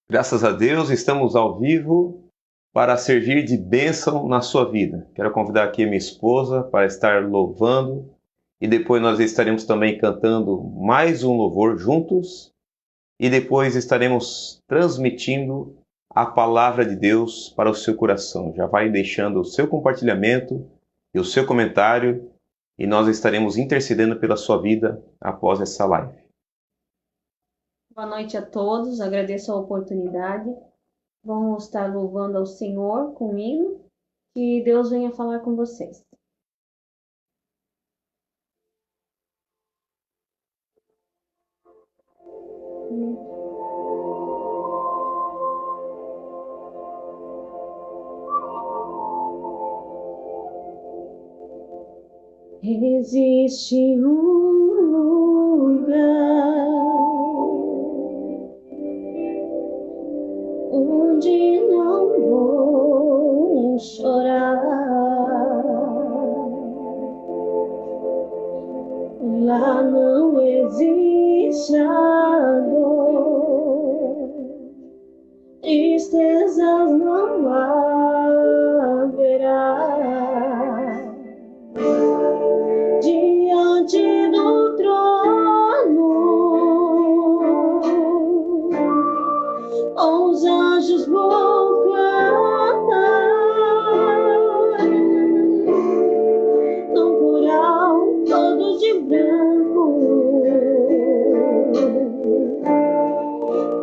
Graças a Deus, estamos ao vivo para servir de bênção na sua vida. Quero convidar aqui a minha esposa para estar louvando e depois nós estaremos também cantando mais um louvor juntos e depois estaremos transmitindo a palavra de Deus para o seu coração. Já vai deixando o seu compartilhamento e o seu comentário e nós estaremos intercedendo pela sua vida após essa live. Boa noite a todos, agradeço a oportunidade. Vamos estar louvando ao Senhor com o hino. Que Deus venha falar com vocês. Existe um lugar onde não vou chorar. Lá não existe a dor, tristezas não haverá. Diante do trono, os anjos vão cantar, num coral todos de branco,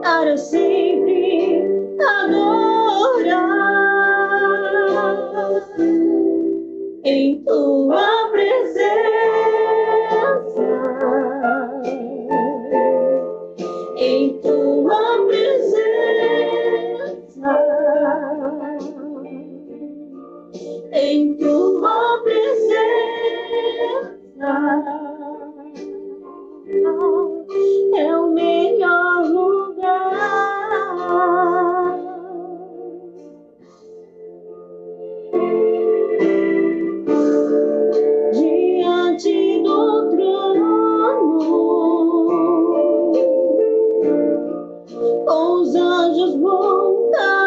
para sempre adorar em tua presença, em tua presença, em tua presença, é o melhor lugar. Diante do trono, os anjos vão cantar,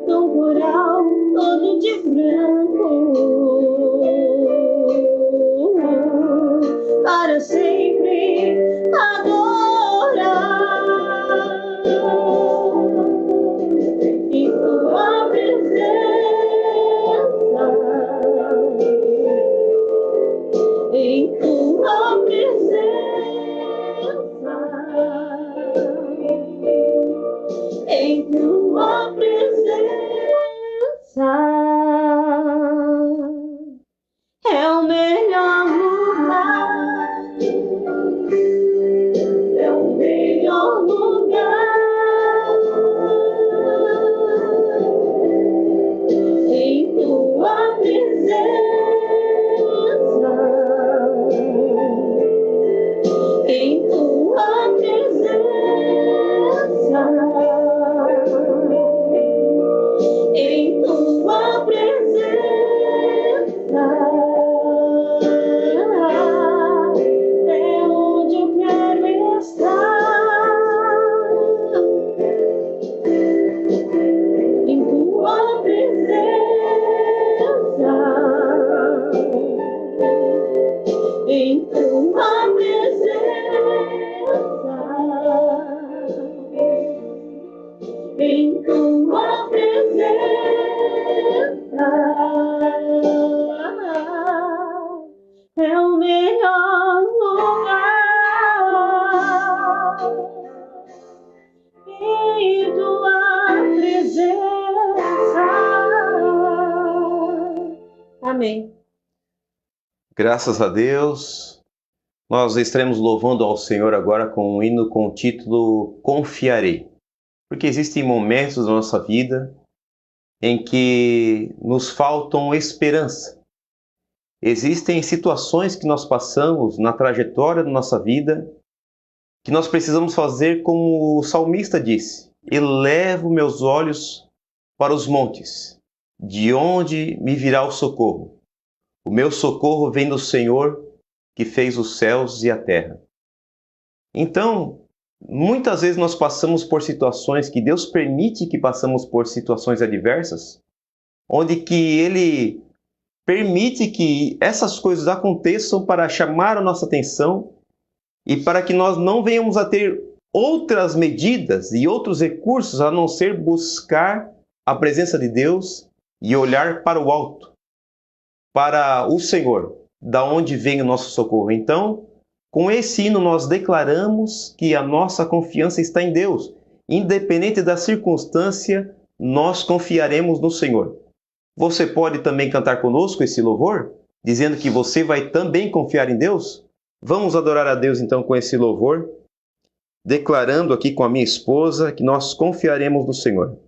num coral todo de branco, para sempre adorar em tua presença, em tua presença, em tua presença, é o melhor lugar, é o melhor lugar, em tua presença, em tua presença, em tua presença, é onde eu quero estar, em tua presença, em tua presença, em tua presença, é o melhor lugar, em tua presença. Amém. Graças a Deus, nós estaremos louvando ao Senhor agora com um hino com o título Confiarei. Porque existem momentos da nossa vida em que nos faltam esperança. Existem situações que nós passamos na trajetória da nossa vida que nós precisamos fazer como o salmista disse: elevo meus olhos para os montes, de onde me virá o socorro? O meu socorro vem do Senhor, que fez os céus e a terra. Então, muitas vezes nós passamos por situações que Deus permite que passamos por situações adversas, onde que Ele permite que essas coisas aconteçam para chamar a nossa atenção e para que nós não venhamos a ter outras medidas e outros recursos a não ser buscar a presença de Deus e olhar para o alto, para o Senhor, da onde vem o nosso socorro. Então, com esse hino nós declaramos que a nossa confiança está em Deus. Independente da circunstância, nós confiaremos no Senhor. Você pode também cantar conosco esse louvor, dizendo que você vai também confiar em Deus? Vamos adorar a Deus então com esse louvor, declarando aqui com a minha esposa que nós confiaremos no Senhor.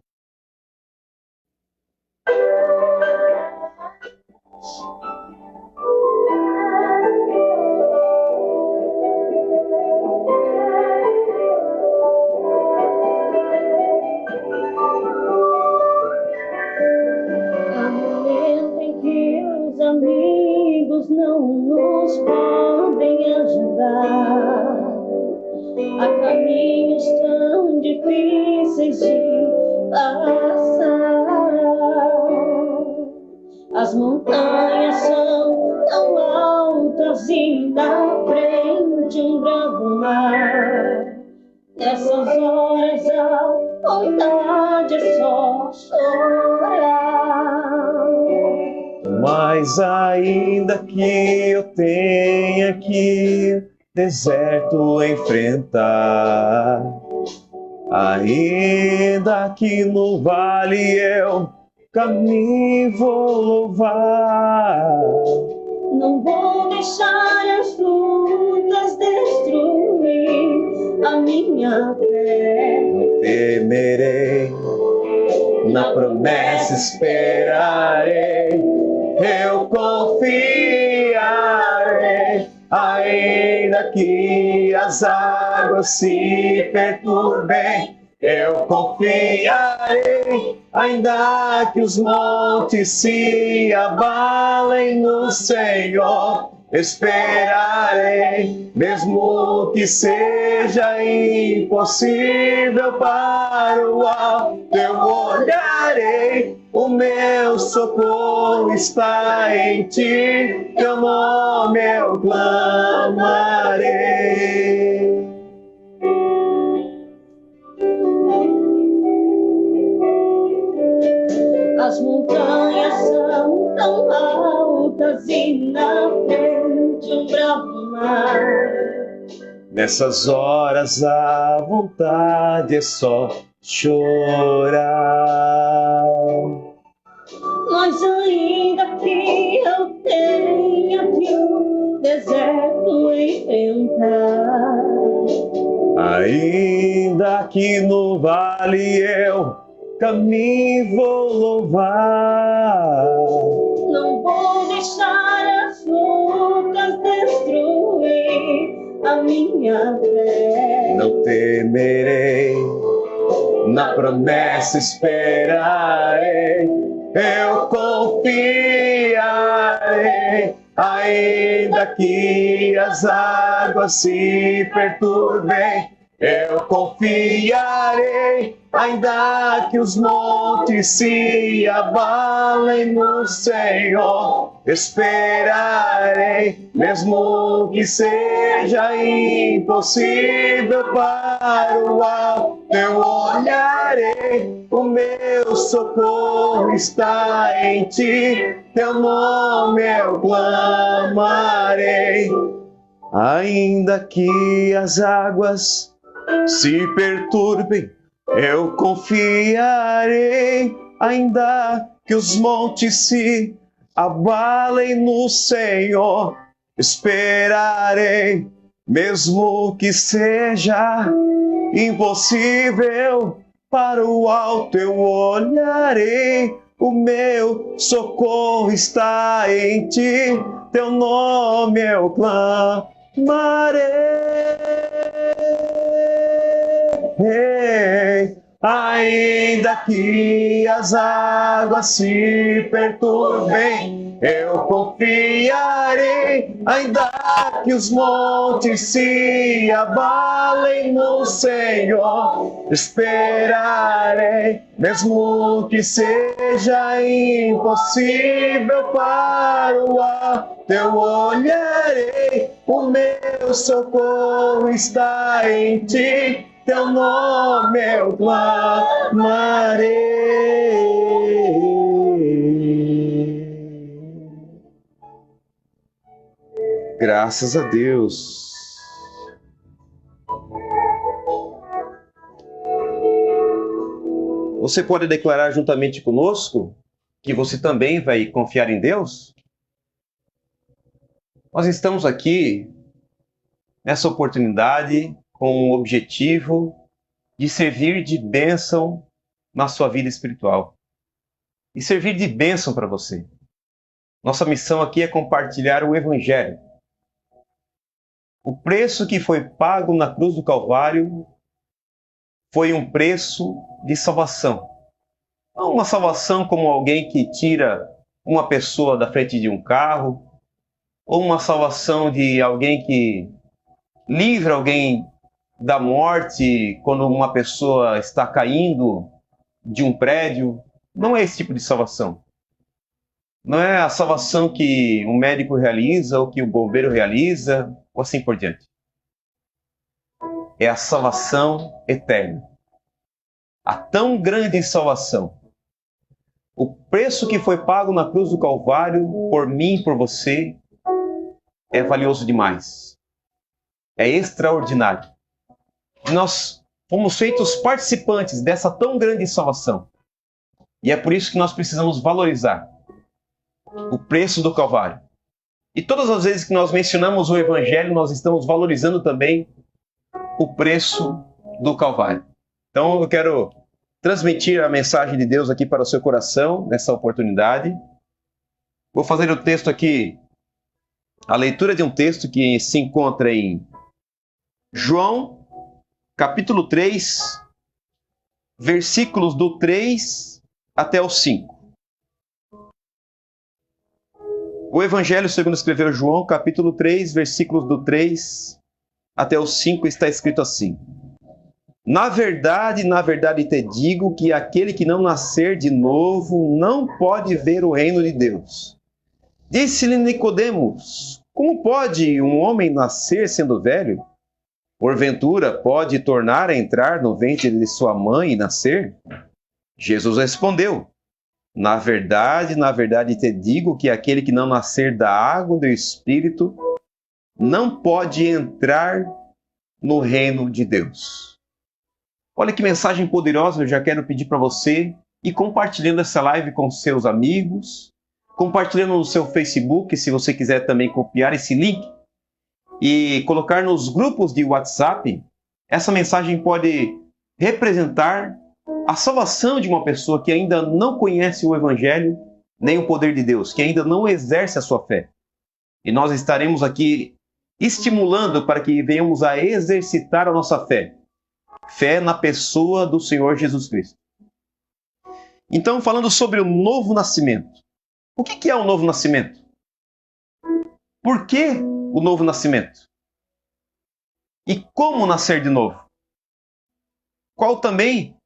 Não nos podem ajudar a caminhos tão difíceis de passar. As montanhas são tão altas e na frente um bravo mar. Nessas horas a vontade é só chorar. Mas ainda que eu tenha que deserto enfrentar, ainda que no vale eu caminho vou louvar, não vou deixar as lutas destruir a minha fé. Não temerei, na promessa esperarei, eu confiarei, ainda que as águas se perturbem, eu confiarei, ainda que os montes se abalem no Senhor, esperarei, mesmo que seja impossível para o alto, eu olharei, o meu socorro está em ti, teu nome eu clamarei. As montanhas são tão altas e na frente um bravo mar. Nessas horas a vontade é só chorar. Mas ainda que eu tenha que o deserto enfrentar, ainda que no vale eu caminho vou louvar, não vou deixar as lutas destruir a minha fé. não temerei, na promessa esperarei, eu confiarei, ainda que as águas se perturbem, eu confiarei, ainda que os montes se abalem no Senhor, esperarei, mesmo que seja impossível para o alto, eu olharei, o meu socorro está em ti, teu nome eu clamarei, ainda que as águas se perturbem, eu confiarei, ainda que os montes se abalem no Senhor, esperarei, mesmo que seja impossível para o alto, eu olharei, o meu socorro está em ti, teu nome eu clamarei. Ainda que as águas se perturbem, eu confiarei, ainda que os montes se abalem no Senhor, esperarei, mesmo que seja impossível para o alto, eu olharei, o meu socorro está em ti, teu nome eu clamarei. Graças a Deus. Você pode declarar juntamente conosco que você também vai confiar em Deus? Nós estamos aqui nessa oportunidade com o objetivo de servir de bênção na sua vida espiritual e servir de bênção para você. Nossa missão aqui é compartilhar o Evangelho. O preço que foi pago na cruz do Calvário foi um preço de salvação. Não uma salvação como alguém que tira uma pessoa da frente de um carro, ou uma salvação de alguém que livra alguém da morte quando uma pessoa está caindo de um prédio. Não é esse tipo de salvação. Não é a salvação que um médico realiza ou que o bombeiro realiza, ou assim por diante. É a salvação eterna. A tão grande salvação. O preço que foi pago na cruz do Calvário por mim e por você é valioso demais. É extraordinário. Nós fomos feitos participantes dessa tão grande salvação. E é por isso que nós precisamos valorizar o preço do Calvário. E todas as vezes que nós mencionamos o Evangelho, nós estamos valorizando também o preço do Calvário. Então eu quero transmitir a mensagem de Deus aqui para o seu coração, nessa oportunidade. Vou fazer o texto aqui, a leitura de um texto que se encontra em João, capítulo 3, versículos do 3 até o 5. O Evangelho segundo escreveu João, capítulo 3, versículos do 3 até o 5, está escrito assim: na verdade te digo que aquele que não nascer de novo não pode ver o reino de Deus. Disse-lhe Nicodemos: como pode um homem nascer sendo velho? Porventura pode tornar a entrar no ventre de sua mãe e nascer? Jesus respondeu: na verdade te digo que aquele que não nascer da água e do Espírito não pode entrar no reino de Deus. Olha que mensagem poderosa. Eu já quero pedir para você ir compartilhando essa live com seus amigos, compartilhando no seu Facebook, se você quiser também copiar esse link e colocar nos grupos de WhatsApp. Essa mensagem pode representar a salvação de uma pessoa que ainda não conhece o Evangelho, nem o poder de Deus, que ainda não exerce a sua fé. E nós estaremos aqui estimulando para que venhamos a exercitar a nossa fé. Fé na pessoa do Senhor Jesus Cristo. Então, falando sobre o novo nascimento. O que é o novo nascimento? Por que o novo nascimento? E como nascer de novo? Qual também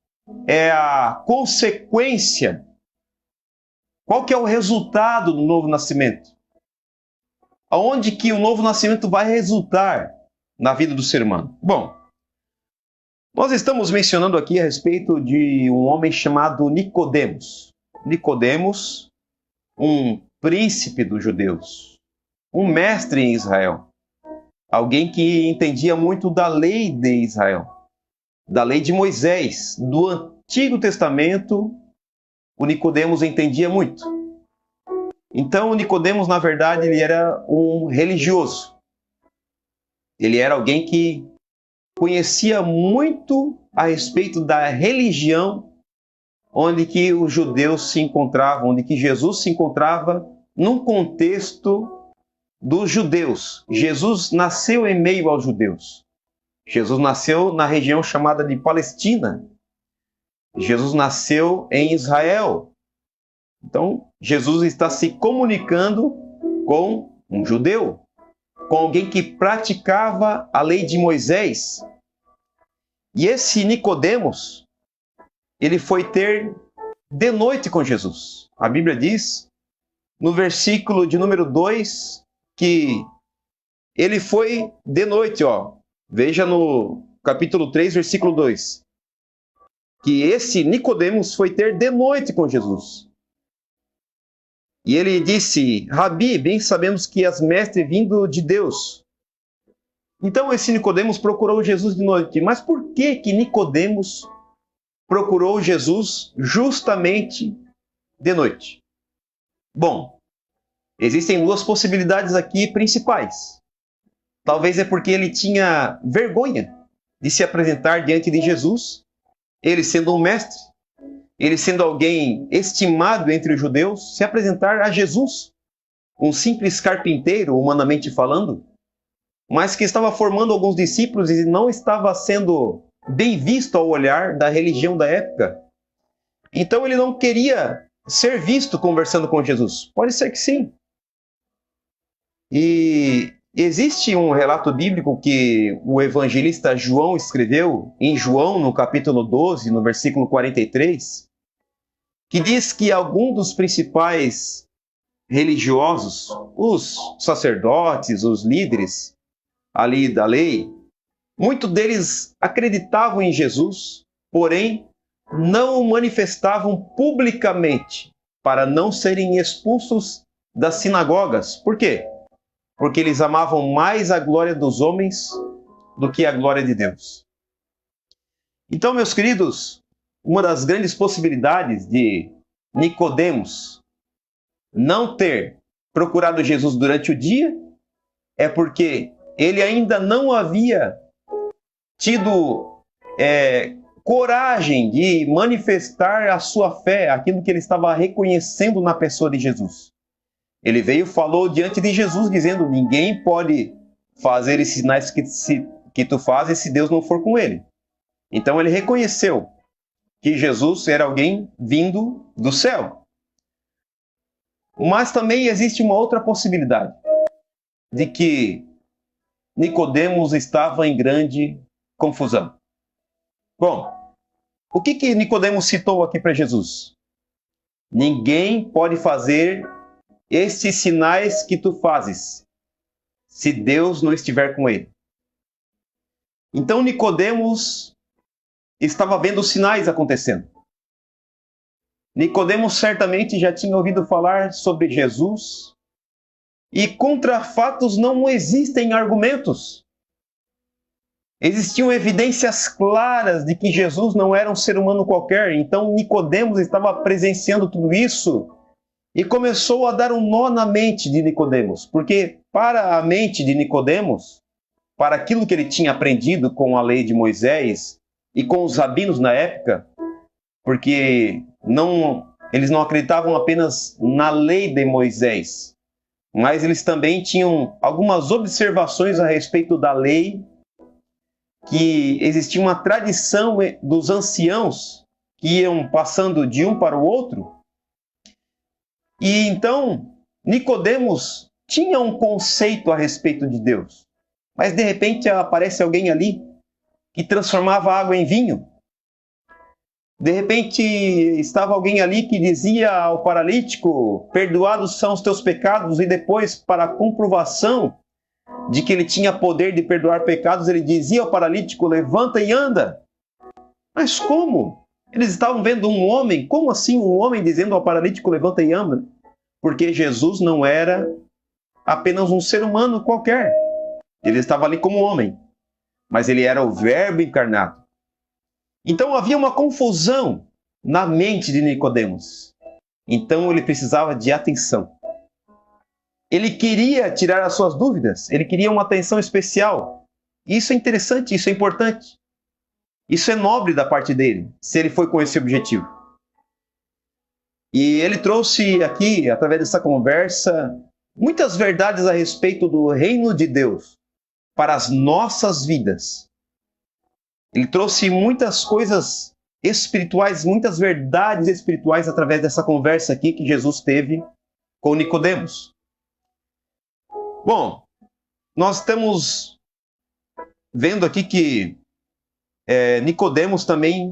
é a consequência? Qual que é o resultado do novo nascimento? Aonde que o novo nascimento vai resultar na vida do ser humano? Bom, nós estamos mencionando aqui a respeito de um homem chamado Nicodemos. Nicodemos, um príncipe dos judeus, um mestre em Israel, alguém que entendia muito da lei de Israel, da lei de Moisés, do Antigo Testamento. O Nicodemos entendia muito. Então, o Nicodemos, na verdade, ele era um religioso. Ele era alguém que conhecia muito a respeito da religião onde que os judeus se encontravam, onde que Jesus se encontrava num contexto dos judeus. Jesus nasceu em meio aos judeus. Jesus nasceu na região chamada de Palestina. Jesus nasceu em Israel. Então, Jesus está se comunicando com um judeu, com alguém que praticava a lei de Moisés. E esse Nicodemos, ele foi ter de noite com Jesus. A Bíblia diz, no versículo de número 2, que ele foi de noite, ó. Veja no capítulo 3, versículo 2. Que esse Nicodemos foi ter de noite com Jesus. E ele disse: Rabi, bem sabemos que és mestre vindo de Deus. Então esse Nicodemos procurou Jesus de noite. Mas por que que Nicodemos procurou Jesus justamente de noite? Bom, existem duas possibilidades aqui principais. Talvez é porque ele tinha vergonha de se apresentar diante de Jesus, ele sendo um mestre, ele sendo alguém estimado entre os judeus, se apresentar a Jesus, um simples carpinteiro, humanamente falando, mas que estava formando alguns discípulos e não estava sendo bem visto ao olhar da religião da época. Então ele não queria ser visto conversando com Jesus. Pode ser que sim. E existe um relato bíblico que o evangelista João escreveu, em João, no capítulo 12, no versículo 43, que diz que alguns dos principais religiosos, os sacerdotes, os líderes ali da lei, muitos deles acreditavam em Jesus, porém não o manifestavam publicamente para não serem expulsos das sinagogas. Por quê? Porque eles amavam mais a glória dos homens do que a glória de Deus. Então, meus queridos, uma das grandes possibilidades de Nicodemos não ter procurado Jesus durante o dia é porque ele ainda não havia tido coragem de manifestar a sua fé, aquilo que ele estava reconhecendo na pessoa de Jesus. Ele veio e falou diante de Jesus, dizendo: ninguém pode fazer esses sinais que tu fazes se Deus não for com ele. Então ele reconheceu que Jesus era alguém vindo do céu. Mas também existe uma outra possibilidade, de que Nicodemos estava em grande confusão. Bom, o que Nicodemos citou aqui para Jesus? Ninguém pode fazer estes sinais que tu fazes, se Deus não estiver com ele. Então Nicodemos estava vendo os sinais acontecendo. Nicodemos certamente já tinha ouvido falar sobre Jesus, e contra fatos não existem argumentos. Existiam evidências claras de que Jesus não era um ser humano qualquer. Então Nicodemos estava presenciando tudo isso e começou a dar um nó na mente de Nicodemos, porque para a mente de Nicodemos, para aquilo que ele tinha aprendido com a lei de Moisés e com os rabinos na época, porque eles não acreditavam apenas na lei de Moisés, mas eles também tinham algumas observações a respeito da lei, que existia uma tradição dos anciãos que iam passando de um para o outro. E então Nicodemos tinha um conceito a respeito de Deus, mas de repente aparece alguém ali que transformava água em vinho. De repente estava alguém ali que dizia ao paralítico: perdoados são os teus pecados, e depois, para a comprovação de que ele tinha poder de perdoar pecados, ele dizia ao paralítico: levanta e anda. Mas como? Eles estavam vendo um homem. Como assim um homem dizendo ao paralítico: levanta e anda? Porque Jesus não era apenas um ser humano qualquer. Ele estava ali como homem, mas ele era o Verbo encarnado. Então havia uma confusão na mente de Nicodemos. Então ele precisava de atenção. Ele queria tirar as suas dúvidas, ele queria uma atenção especial. Isso é interessante, isso é importante. Isso é nobre da parte dele, se ele foi com esse objetivo. E ele trouxe aqui, através dessa conversa, muitas verdades a respeito do reino de Deus para as nossas vidas. Ele trouxe muitas coisas espirituais, muitas verdades espirituais através dessa conversa aqui que Jesus teve com Nicodemos. Bom, nós estamos vendo aqui que Nicodemos também,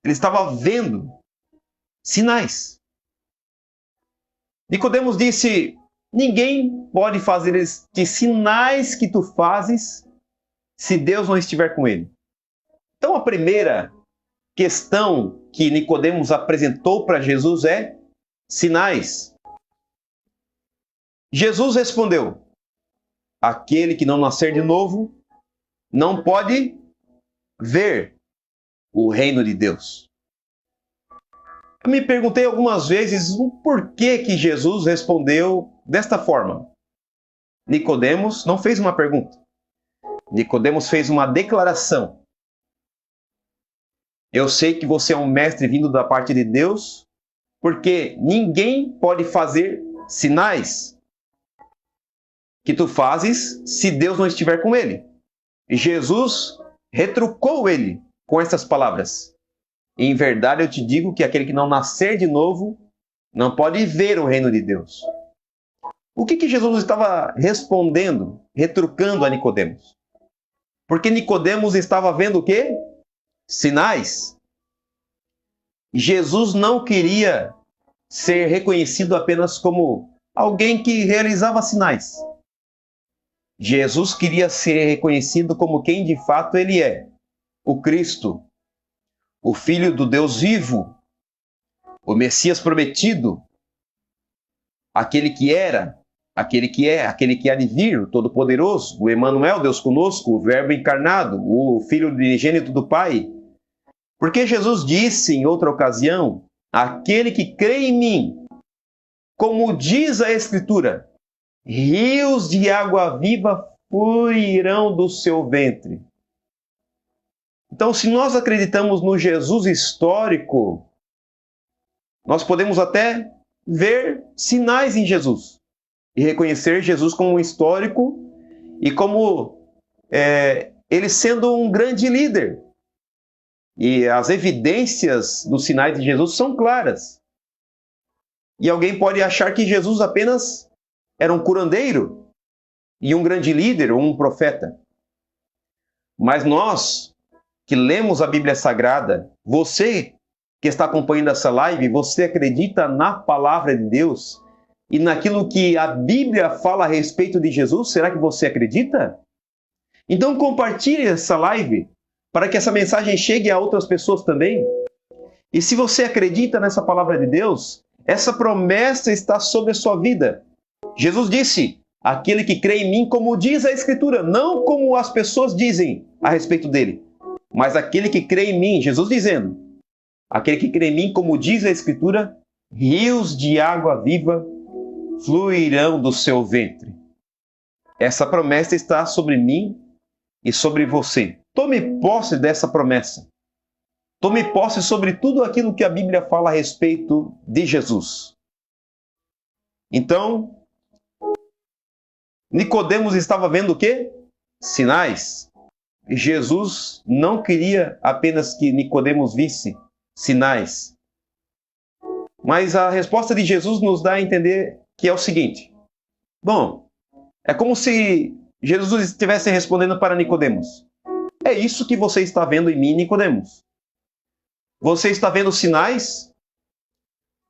ele estava vendo sinais. Nicodemos disse: ninguém pode fazer estes sinais que tu fazes se Deus não estiver com ele. Então a primeira questão que Nicodemos apresentou para Jesus é sinais. Jesus respondeu: aquele que não nascer de novo não pode ver o reino de Deus. Eu me perguntei algumas vezes o porquê que Jesus respondeu desta forma. Nicodemos não fez uma pergunta. Nicodemos fez uma declaração. Eu sei que você é um mestre vindo da parte de Deus, porque ninguém pode fazer sinais que tu fazes se Deus não estiver com ele. E Jesus retrucou ele com essas palavras: em verdade eu te digo que aquele que não nascer de novo não pode ver o reino de Deus. O que Jesus estava respondendo, retrucando a Nicodemos? Porque Nicodemos estava vendo o quê? Sinais. Jesus não queria ser reconhecido apenas como alguém que realizava sinais. Jesus queria ser reconhecido como quem de fato ele é: o Cristo, o Filho do Deus vivo, o Messias prometido, aquele que era, aquele que é, aquele que há de vir, o Todo-Poderoso, o Emanuel, Deus conosco, o Verbo encarnado, o Filho unigênito do Pai. Porque Jesus disse em outra ocasião: aquele que crê em mim, como diz a Escritura, rios de água viva fluirão do seu ventre. Então, se nós acreditamos no Jesus histórico, nós podemos até ver sinais em Jesus e reconhecer Jesus como um histórico e como ele sendo um grande líder. E as evidências dos sinais de Jesus são claras. E alguém pode achar que Jesus apenas era um curandeiro e um grande líder ou um profeta. Mas nós que lemos a Bíblia Sagrada, você que está acompanhando essa live, você acredita na palavra de Deus e naquilo que a Bíblia fala a respeito de Jesus? Será que você acredita? Então compartilhe essa live para que essa mensagem chegue a outras pessoas também. E se você acredita nessa palavra de Deus, essa promessa está sobre a sua vida. Jesus disse: aquele que crê em mim, como diz a Escritura, não como as pessoas dizem a respeito dele, mas aquele que crê em mim, Jesus dizendo, aquele que crê em mim, como diz a Escritura, rios de água viva fluirão do seu ventre. Essa promessa está sobre mim e sobre você. Tome posse dessa promessa. Tome posse sobre tudo aquilo que a Bíblia fala a respeito de Jesus. Então, Nicodemos estava vendo o quê? Sinais. Jesus não queria apenas que Nicodemos visse sinais. Mas a resposta de Jesus nos dá a entender que é o seguinte. Bom, é como se Jesus estivesse respondendo para Nicodemos: é isso que você está vendo em mim, Nicodemos. Você está vendo sinais?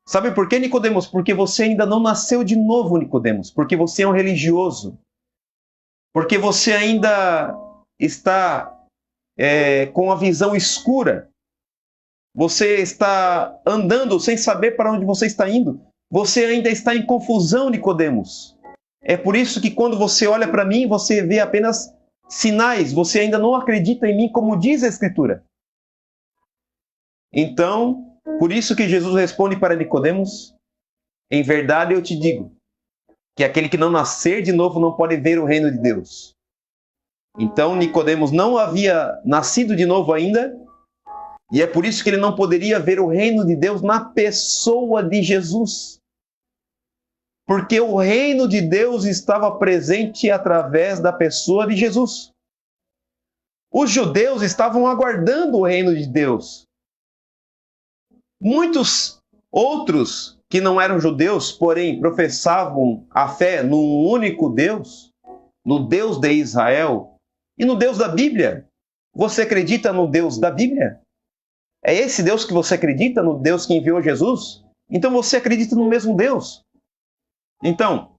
Sabe por quê, Nicodemos? Porque você ainda não nasceu de novo, Nicodemos. Porque você é um religioso. Porque você ainda está com a visão escura. Você está andando sem saber para onde você está indo. Você ainda está em confusão, Nicodemos. É por isso que quando você olha para mim, você vê apenas sinais. Você ainda não acredita em mim como diz a Escritura. Então, por isso que Jesus responde para Nicodemos: em verdade eu te digo, que aquele que não nascer de novo não pode ver o reino de Deus. Então, Nicodemos não havia nascido de novo ainda, e é por isso que ele não poderia ver o reino de Deus na pessoa de Jesus. Porque o reino de Deus estava presente através da pessoa de Jesus. Os judeus estavam aguardando o reino de Deus. Muitos outros que não eram judeus, porém professavam a fé num único Deus, no Deus de Israel e no Deus da Bíblia. Você acredita no Deus da Bíblia? É esse Deus que você acredita, no Deus que enviou Jesus? Então você acredita no mesmo Deus. Então,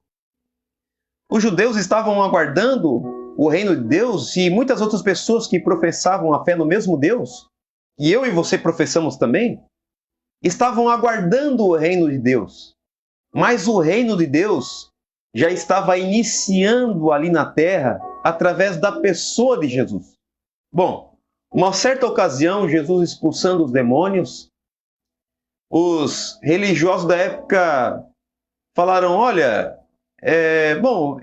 os judeus estavam aguardando o reino de Deus e muitas outras pessoas que professavam a fé no mesmo Deus, e eu e você professamos também, estavam aguardando o reino de Deus. Mas o reino de Deus já estava iniciando ali na terra através da pessoa de Jesus. Bom, uma certa ocasião, Jesus expulsando os demônios, os religiosos da época falaram, olha,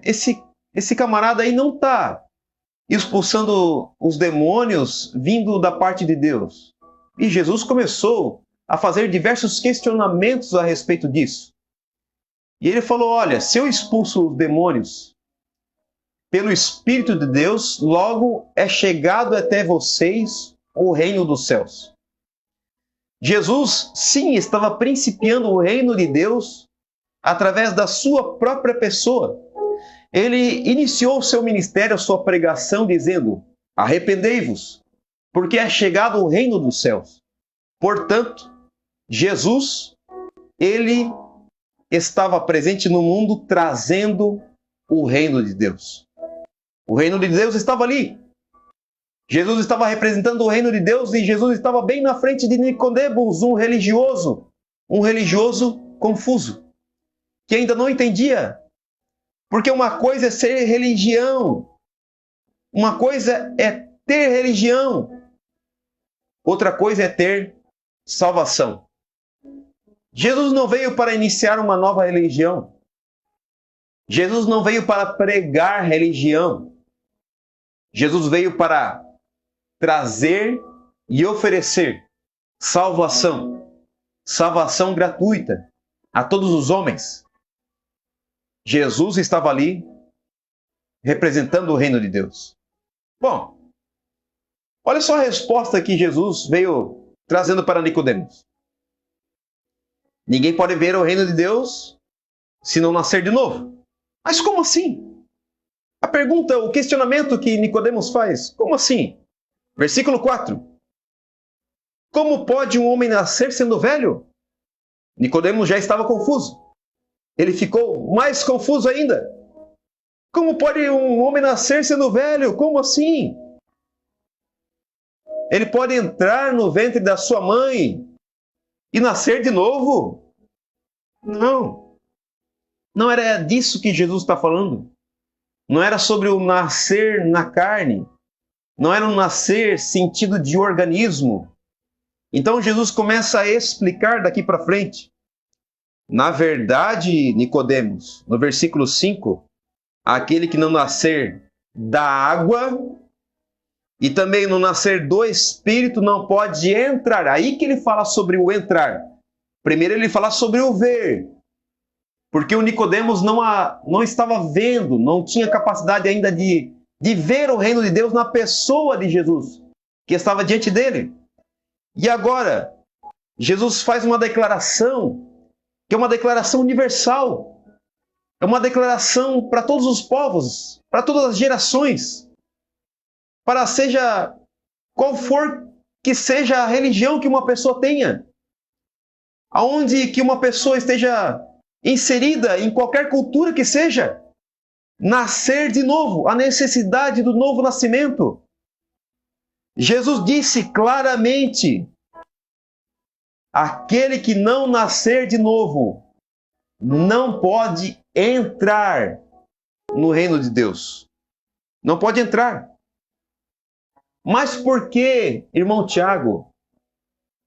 esse camarada aí não está expulsando os demônios vindo da parte de Deus. E Jesus começou a fazer diversos questionamentos a respeito disso. E ele falou, olha, se eu expulso os demônios pelo Espírito de Deus, logo é chegado até vocês o reino dos céus. Jesus, sim, estava principiando o reino de Deus através da sua própria pessoa. Ele iniciou o seu ministério, a sua pregação, dizendo, arrependei-vos, porque é chegado o reino dos céus. Portanto, Jesus, ele estava presente no mundo trazendo o reino de Deus. O reino de Deus estava ali. Jesus estava representando o reino de Deus e Jesus estava bem na frente de Nicodemos, um religioso confuso, que ainda não entendia. Porque uma coisa é ser religião, uma coisa é ter religião, outra coisa é ter salvação. Jesus não veio para iniciar uma nova religião. Jesus não veio para pregar religião. Jesus veio para trazer e oferecer salvação. Salvação gratuita a todos os homens. Jesus estava ali representando o reino de Deus. Bom, olha só a resposta que Jesus veio trazendo para Nicodemos. Ninguém pode ver o reino de Deus se não nascer de novo. Mas como assim? A pergunta, o questionamento que Nicodemos faz, como assim? Versículo 4. Como pode um homem nascer sendo velho? Nicodemos já estava confuso. Ele ficou mais confuso ainda. Como pode um homem nascer sendo velho? Como assim? Ele pode entrar no ventre da sua mãe e nascer de novo? Não. Não era disso que Jesus está falando. Não era sobre o nascer na carne. Não era um nascer sentido de organismo. Então Jesus começa a explicar daqui para frente. Na verdade, Nicodemos, no versículo 5, aquele que não nascer da água e também não nascer do Espírito não pode entrar. Aí que ele fala sobre o entrar. Primeiro ele fala sobre o ver. Porque o Nicodemos não estava vendo, não tinha capacidade ainda de ver o reino de Deus na pessoa de Jesus, que estava diante dele. E agora, Jesus faz uma declaração, que é uma declaração universal. É uma declaração para todos os povos, para todas as gerações. Para seja qual for que seja a religião que uma pessoa tenha. Aonde que uma pessoa esteja inserida em qualquer cultura que seja, nascer de novo, a necessidade do novo nascimento. Jesus disse claramente, aquele que não nascer de novo não pode entrar no reino de Deus. Não pode entrar. Mas por que, irmão Tiago?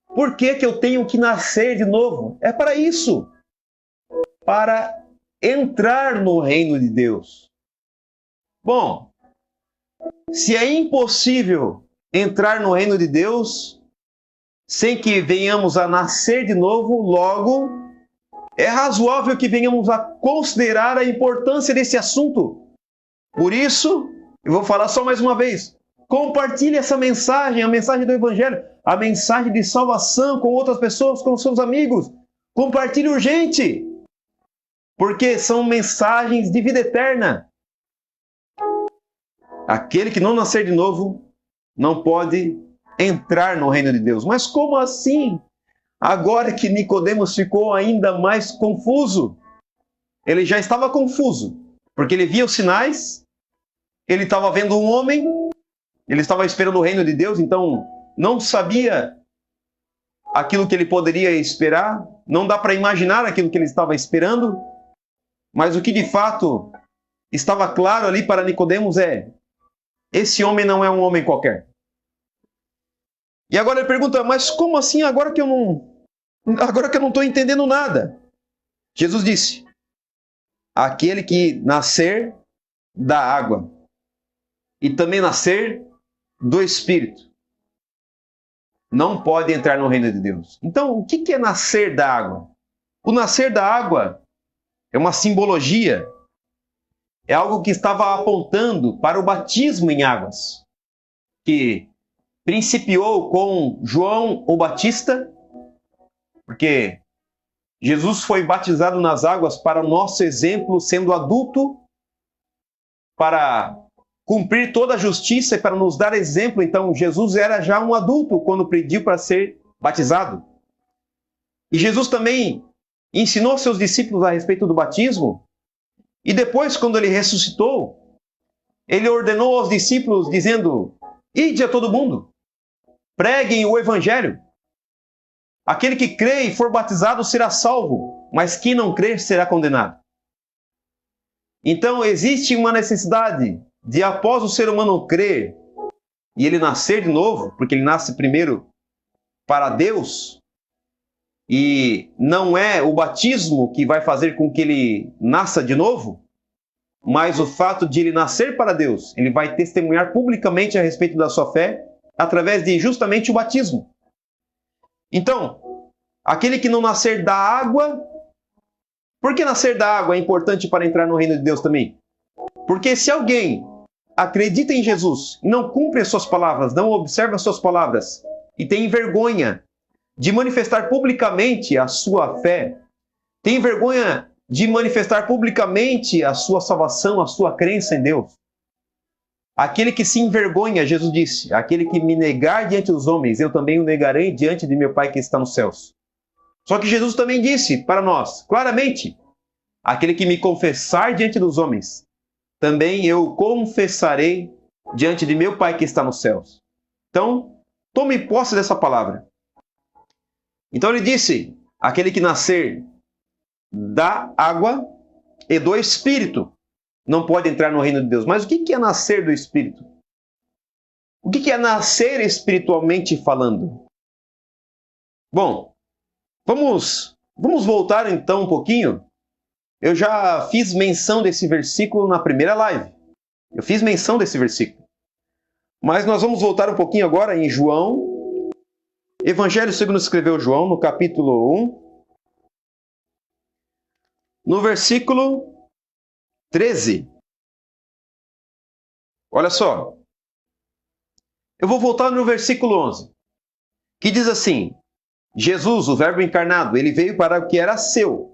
Por que eu tenho que nascer de novo? É para isso. Para entrar no reino de Deus. Bom, se é impossível entrar no reino de Deus sem que venhamos a nascer de novo, logo, é razoável que venhamos a considerar a importância desse assunto. Por isso, eu vou falar só mais uma vez, Compartilhe essa mensagem, a mensagem do Evangelho, a mensagem de salvação com outras pessoas, com seus amigos. Compartilhe urgente, porque são mensagens de vida eterna. Aquele que não nascer de novo não pode entrar no reino de Deus. Mas como assim? Agora que Nicodemos ficou ainda mais confuso. Ele já estava confuso, porque ele via os sinais, ele estava vendo um homem, ele estava esperando o reino de Deus, então não sabia aquilo que ele poderia esperar, não dá para imaginar aquilo que ele estava esperando, mas o que de fato estava claro ali para Nicodemos é: esse homem não é um homem qualquer. E agora ele pergunta: mas como assim agora que eu não estou entendendo nada? Jesus disse: aquele que nascer da água e também nascer do Espírito não pode entrar no reino de Deus. Então, o que é nascer da água? O nascer da água é uma simbologia, é algo que estava apontando para o batismo em águas, que principiou com João o Batista, porque Jesus foi batizado nas águas para o nosso exemplo, sendo adulto, para cumprir toda a justiça e para nos dar exemplo. Então, Jesus era já um adulto quando pediu para ser batizado. E Jesus também ensinou seus discípulos a respeito do batismo. E depois, quando ele ressuscitou, ele ordenou aos discípulos, dizendo: ide a todo mundo, preguem o evangelho. Aquele que crê e for batizado será salvo, mas quem não crer será condenado. Então existe uma necessidade de, após o ser humano crer e ele nascer de novo, porque ele nasce primeiro para Deus, e não é o batismo que vai fazer com que ele nasça de novo, mas o fato de ele nascer para Deus, ele vai testemunhar publicamente a respeito da sua fé através de justamente o batismo. Então, aquele que não nascer da água... Por que nascer da água é importante para entrar no reino de Deus também? Porque se alguém acredita em Jesus e não cumpre as suas palavras, não observa as suas palavras, e tem vergonha de manifestar publicamente a sua fé, tem vergonha de manifestar publicamente a sua salvação, a sua crença em Deus, aquele que se envergonha, Jesus disse, aquele que me negar diante dos homens, eu também o negarei diante de meu Pai que está nos céus. Só que Jesus também disse para nós, claramente, aquele que me confessar diante dos homens, também eu confessarei diante de meu Pai que está nos céus. Então, tome posse dessa palavra. Então ele disse, aquele que nascer da água e do Espírito não pode entrar no reino de Deus. Mas o que é nascer do Espírito? O que é nascer espiritualmente falando? Bom, vamos voltar então um pouquinho. Eu já fiz menção desse versículo na primeira live. Eu fiz menção desse versículo. Mas nós vamos voltar um pouquinho agora em João. Evangelho segundo escreveu João, no capítulo 1. No versículo 13. Olha só. Eu vou voltar no versículo 11. Que diz assim: Jesus, o verbo encarnado, ele veio para o que era seu.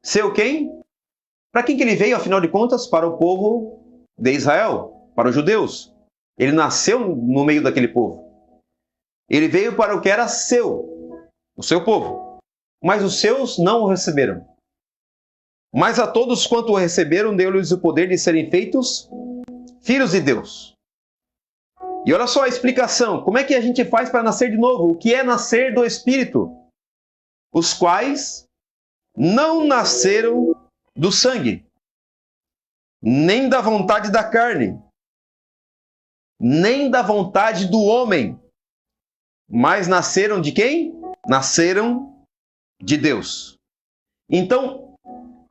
Seu quem? Para quem que ele veio, afinal de contas? Para o povo de Israel, para os judeus. Ele nasceu no meio daquele povo. Ele veio para o que era seu, o seu povo. Mas os seus não o receberam. Mas a todos quanto o receberam, deu-lhes o poder de serem feitos filhos de Deus. E olha só a explicação. Como é que a gente faz para nascer de novo? O que é nascer do Espírito? Os quais não nasceram do sangue, nem da vontade da carne, nem da vontade do homem, mas nasceram de quem? Nasceram de Deus. Então,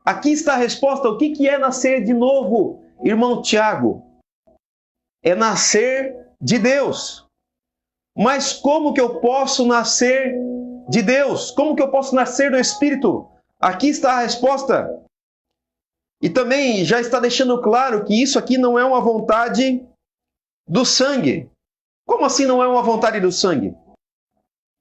aqui está a resposta. O que é nascer de novo, irmão Tiago? É nascer de Deus. Mas como que eu posso nascer de Deus? Como que eu posso nascer do Espírito? Aqui está a resposta. E também já está deixando claro que isso aqui não é uma vontade do sangue. Como assim não é uma vontade do sangue?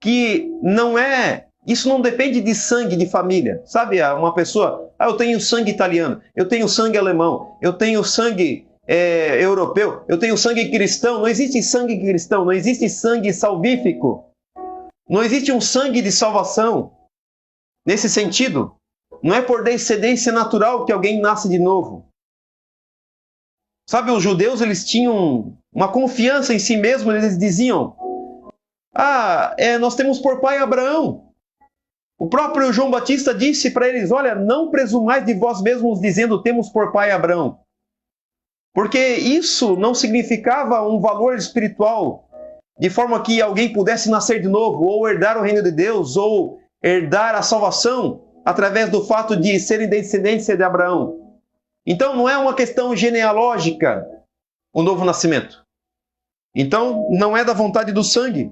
Que não é... Isso não depende de sangue de família. Sabe, uma pessoa... eu tenho sangue italiano, eu tenho sangue alemão, eu tenho sangue europeu, eu tenho sangue cristão. Não existe sangue cristão, não existe sangue salvífico. Não existe um sangue de salvação. Nesse sentido, não é por descendência natural que alguém nasce de novo. Sabe, os judeus, eles tinham uma confiança em si mesmos, eles diziam, nós temos por pai Abraão. O próprio João Batista disse para eles, olha, não presumais de vós mesmos dizendo, temos por pai Abraão. Porque isso não significava um valor espiritual, de forma que alguém pudesse nascer de novo, ou herdar o reino de Deus, ou herdar a salvação, através do fato de serem descendência de Abraão. Então, não é uma questão genealógica o novo nascimento. Então, não é da vontade do sangue.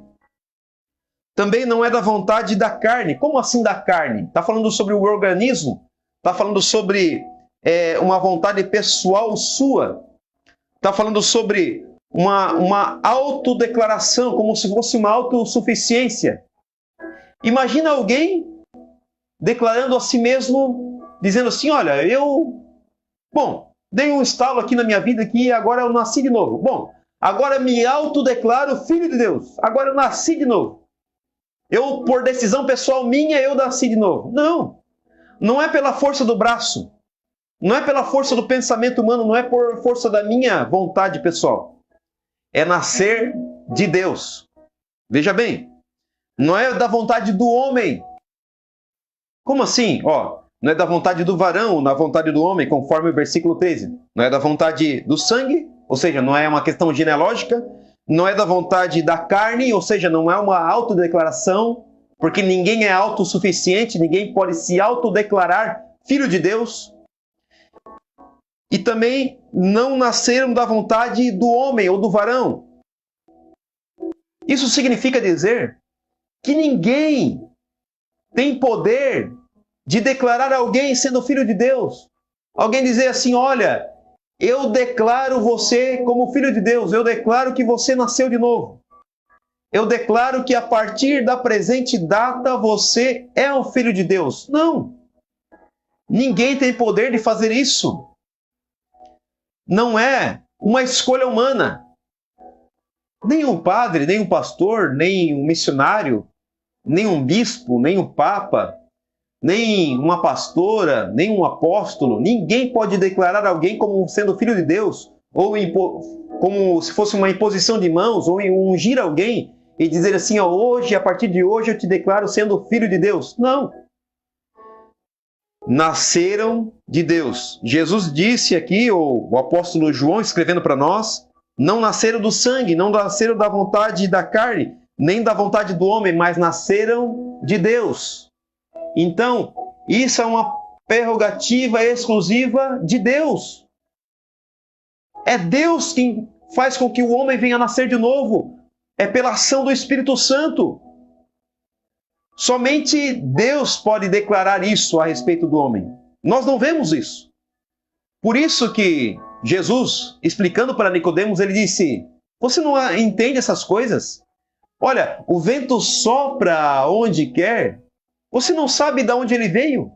Também não é da vontade da carne. Como assim da carne? Está falando sobre o organismo? Está falando sobre uma vontade pessoal sua? Está falando sobre uma autodeclaração, como se fosse uma autossuficiência. Imagina alguém declarando a si mesmo, dizendo assim, olha, dei um estalo aqui na minha vida que agora eu nasci de novo. Bom, agora me autodeclaro filho de Deus. Agora eu nasci de novo. Eu, por decisão pessoal minha, eu nasci de novo. Não. Não é pela força do braço. Não é pela força do pensamento humano. Não é por força da minha vontade pessoal. É nascer de Deus. Veja bem. Não é da vontade do homem. Como assim? Não é da vontade do varão, na vontade do homem, conforme o versículo 13. Não é da vontade do sangue, ou seja, não é uma questão genealógica. Não é da vontade da carne, ou seja, não é uma autodeclaração, porque ninguém é autossuficiente, ninguém pode se autodeclarar filho de Deus. E também não nasceram da vontade do homem ou do varão. Isso significa dizer que ninguém tem poder de declarar alguém sendo filho de Deus. Alguém dizer assim, olha, eu declaro você como filho de Deus, eu declaro que você nasceu de novo. Eu declaro que a partir da presente data você é um filho de Deus. Não. Ninguém tem poder de fazer isso. Não é uma escolha humana. Nem um padre, nem um pastor, nem um missionário, nem um bispo, nem um papa, nem uma pastora, nem um apóstolo, ninguém pode declarar alguém como sendo filho de Deus, ou como se fosse uma imposição de mãos, ou ungir alguém e dizer assim, hoje, a partir de hoje eu te declaro sendo filho de Deus. Não. Nasceram de Deus. Jesus disse aqui, o apóstolo João escrevendo para nós, não nasceram do sangue, não nasceram da vontade da carne, nem da vontade do homem, mas nasceram de Deus. Então, isso é uma prerrogativa exclusiva de Deus. É Deus quem faz com que o homem venha a nascer de novo. É pela ação do Espírito Santo. Somente Deus pode declarar isso a respeito do homem. Nós não vemos isso. Por isso que Jesus, explicando para Nicodemos, ele disse, você não entende essas coisas? Olha, o vento sopra onde quer. Você não sabe de onde ele veio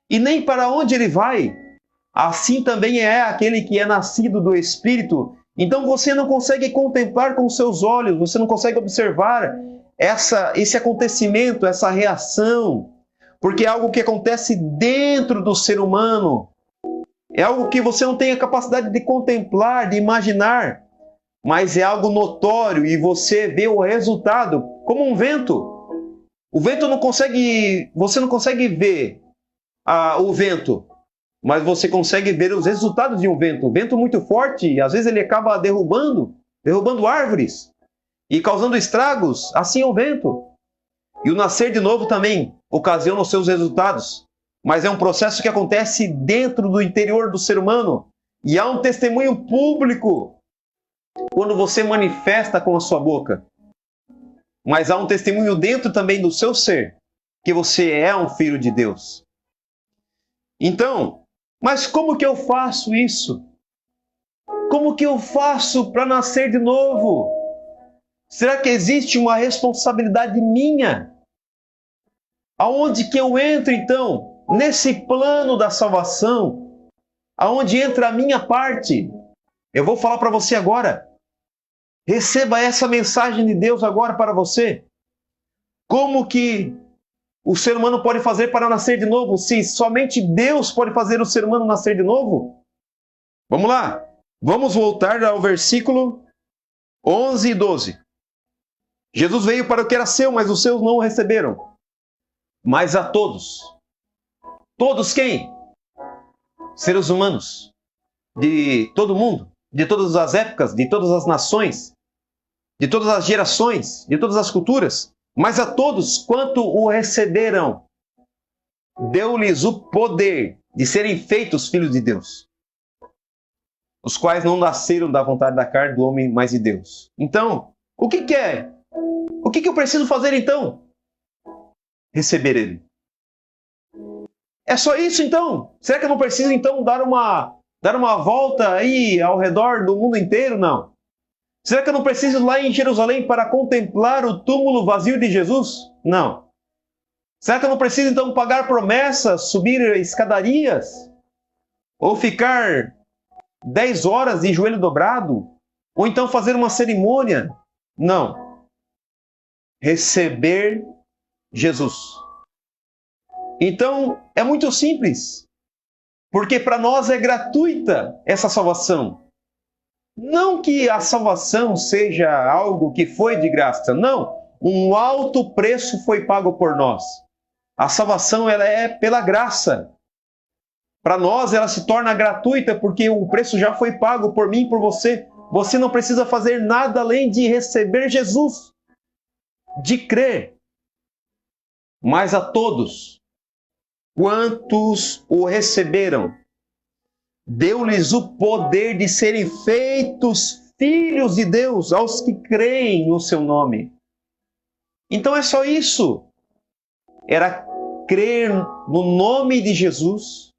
e nem para onde ele vai. Assim também é aquele que é nascido do Espírito. Então você não consegue contemplar com seus olhos, você não consegue observar esse acontecimento, essa reação, porque é algo que acontece dentro do ser humano. É algo que você não tem a capacidade de contemplar, de imaginar, mas é algo notório e você vê o resultado, como um vento. O vento não consegue, você não consegue ver o vento, mas você consegue ver os resultados de um vento. O vento muito forte, às vezes ele acaba derrubando árvores e causando estragos. Assim é o vento. E o nascer de novo também ocasiona os seus resultados. Mas é um processo que acontece dentro do interior do ser humano. E há um testemunho público quando você manifesta com a sua boca. Mas há um testemunho dentro também do seu ser, que você é um filho de Deus. Então, mas como que eu faço isso? Como que eu faço para nascer de novo? Será que existe uma responsabilidade minha? Aonde que eu entro então? Nesse plano da salvação, aonde entra a minha parte? Eu vou falar para você agora. Receba essa mensagem de Deus agora para você. Como que o ser humano pode fazer para nascer de novo, se somente Deus pode fazer o ser humano nascer de novo? Vamos lá. Vamos voltar ao versículo 11 e 12. Jesus veio para o que era seu, mas os seus não o receberam. Mas a todos. Todos quem? Seres humanos. De todo mundo. De todas as épocas, de todas as nações. De todas as gerações, de todas as culturas. Mas a todos quanto o receberam, deu-lhes o poder de serem feitos filhos de Deus, os quais não nasceram da vontade da carne do homem, mas de Deus. Então, o que é? O que eu preciso fazer então? Receber Ele. É só isso então? Será que eu não preciso então dar uma volta aí ao redor do mundo inteiro? Não. Será que eu não preciso ir lá em Jerusalém para contemplar o túmulo vazio de Jesus? Não. Será que eu não preciso então pagar promessas, subir escadarias? Ou ficar 10 horas de joelho dobrado? Ou então fazer uma cerimônia? Não. Receber Jesus. Então, é muito simples. Porque para nós é gratuita essa salvação. Não que a salvação seja algo que foi de graça, não. Um alto preço foi pago por nós. A salvação ela é pela graça. Para nós ela se torna gratuita porque o preço já foi pago por mim e por você. Você não precisa fazer nada além de receber Jesus, de crer. Mas a todos, quantos o receberam, deu-lhes o poder de serem feitos filhos de Deus, aos que creem no seu nome. Então é só isso. Era crer no nome de Jesus,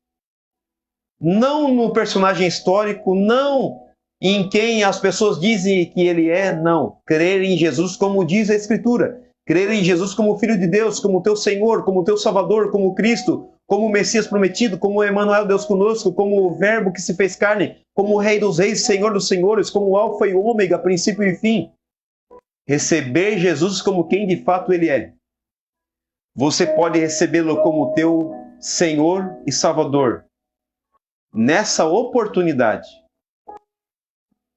não no personagem histórico, não em quem as pessoas dizem que ele é, não. Crer em Jesus como diz a Escritura. Crer em Jesus como Filho de Deus, como teu Senhor, como teu Salvador, como Cristo, como o Messias prometido, como Emmanuel, Deus conosco, como o Verbo que se fez carne, como o Rei dos Reis, Senhor dos Senhores, como o Alfa e o Ômega, princípio e fim. Receber Jesus como quem de fato Ele é. Você pode recebê-lo como teu Senhor e Salvador. Nessa oportunidade.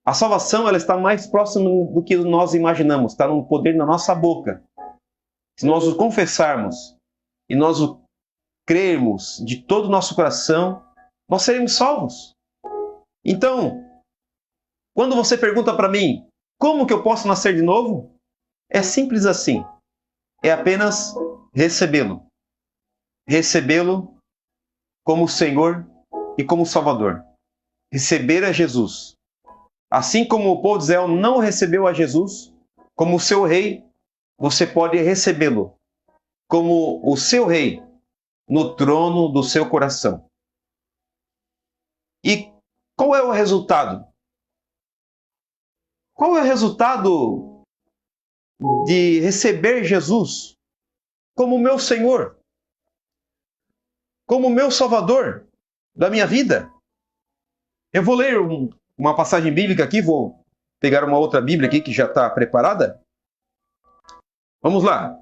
A salvação ela está mais próxima do que nós imaginamos, está no poder na nossa boca. Se nós o confessarmos e nós o crermos de todo o nosso coração, nós seremos salvos. Então, quando você pergunta para mim, como que eu posso nascer de novo? É simples assim. É apenas recebê-lo. Recebê-lo como Senhor e como Salvador. Receber a Jesus. Assim como o povo de Israel não recebeu a Jesus como seu rei, você pode recebê-lo como o seu rei no trono do seu coração. E qual é o resultado? Qual é o resultado de receber Jesus como meu Senhor, como meu Salvador da minha vida? Eu vou ler uma passagem bíblica aqui, vou pegar uma outra Bíblia aqui que já está preparada. Vamos lá.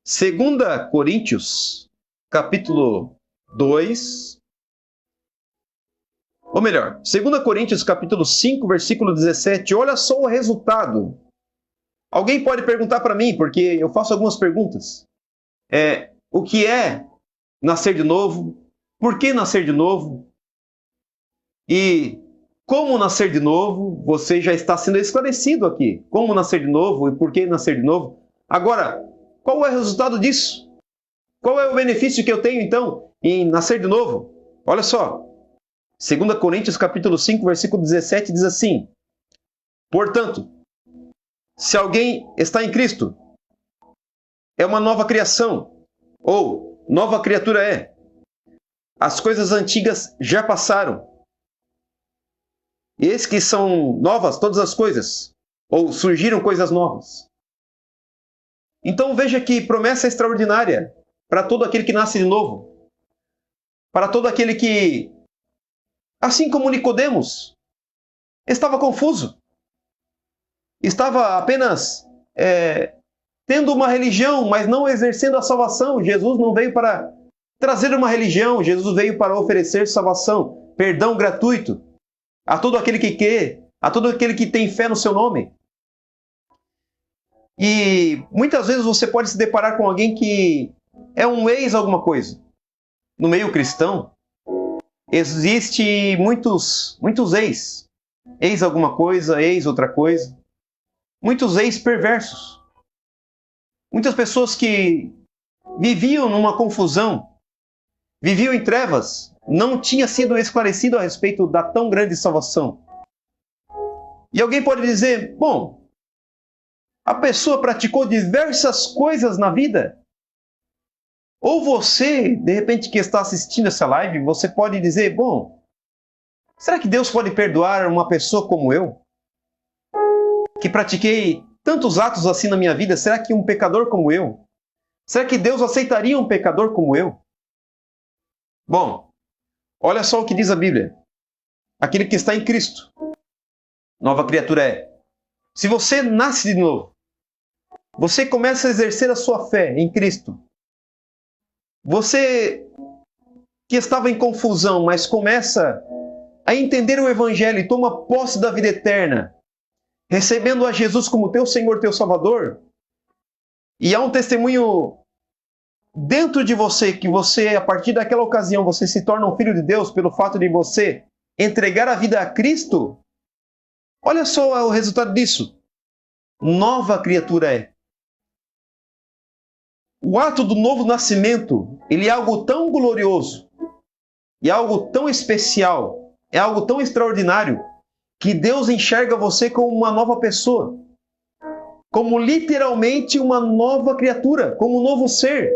2 Coríntios, capítulo 2. Ou melhor, 2 Coríntios, capítulo 5, versículo 17. Olha só o resultado. Alguém pode perguntar para mim, porque eu faço algumas perguntas. O que é nascer de novo? Por que nascer de novo? E como nascer de novo? Você já está sendo esclarecido aqui. Como nascer de novo e por que nascer de novo? Agora, qual é o resultado disso? Qual é o benefício que eu tenho, então, em nascer de novo? Olha só. 2 Coríntios, capítulo 5, versículo 17, diz assim: portanto, se alguém está em Cristo, é uma nova criação, ou nova criatura é. As coisas antigas já passaram. Eis que são novas todas as coisas, ou surgiram coisas novas. Então veja que promessa extraordinária para todo aquele que nasce de novo. Para todo aquele que, assim como Nicodemos, estava confuso. Estava apenas tendo uma religião, mas não exercendo a salvação. Jesus não veio para trazer uma religião, Jesus veio para oferecer salvação, perdão gratuito a todo aquele que quer, a todo aquele que tem fé no seu nome. E muitas vezes você pode se deparar com alguém que é um ex alguma coisa. No meio cristão, existe muitos ex. Ex alguma coisa, ex outra coisa. Muitos ex perversos. Muitas pessoas que viviam numa confusão, viviam em trevas, não tinha sido esclarecido a respeito da tão grande salvação. E alguém pode dizer, bom, a pessoa praticou diversas coisas na vida. Ou você, de repente, que está assistindo essa live, você pode dizer, bom, será que Deus pode perdoar uma pessoa como eu? Que pratiquei tantos atos assim na minha vida, será que um pecador como eu? Será que Deus aceitaria um pecador como eu? Bom, olha só o que diz a Bíblia. Aquele que está em Cristo, nova criatura é. Se você nasce de novo, você começa a exercer a sua fé em Cristo. Você que estava em confusão, mas começa a entender o Evangelho e toma posse da vida eterna, recebendo a Jesus como teu Senhor, teu Salvador, e há um testemunho dentro de você que você, a partir daquela ocasião, você se torna um filho de Deus pelo fato de você entregar a vida a Cristo. Olha só o resultado disso. Nova criatura é. O ato do novo nascimento, ele é algo tão glorioso, e algo tão especial, é algo tão extraordinário, que Deus enxerga você como uma nova pessoa, como literalmente uma nova criatura, como um novo ser.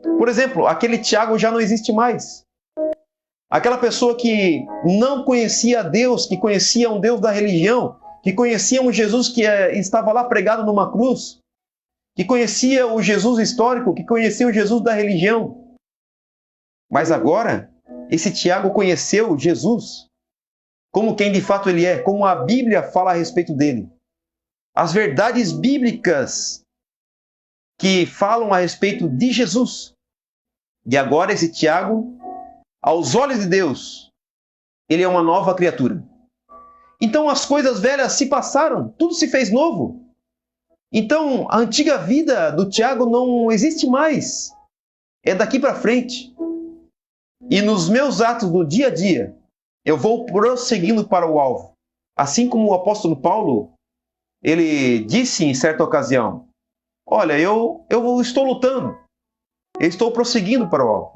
Por exemplo, aquele Tiago já não existe mais. Aquela pessoa que não conhecia Deus, que conhecia um Deus da religião, que conhecia um Jesus que estava lá pregado numa cruz, que conhecia o Jesus histórico, que conhecia o Jesus da religião. Mas agora, esse Tiago conheceu Jesus como quem de fato ele é, como a Bíblia fala a respeito dele. As verdades bíblicas que falam a respeito de Jesus. E agora esse Tiago, aos olhos de Deus, ele é uma nova criatura. Então as coisas velhas se passaram, tudo se fez novo. Então, a antiga vida do Tiago não existe mais. É daqui para frente. E nos meus atos do dia a dia, eu vou prosseguindo para o alvo. Assim como o apóstolo Paulo, ele disse em certa ocasião, olha, eu estou lutando. Eu estou prosseguindo para o alvo.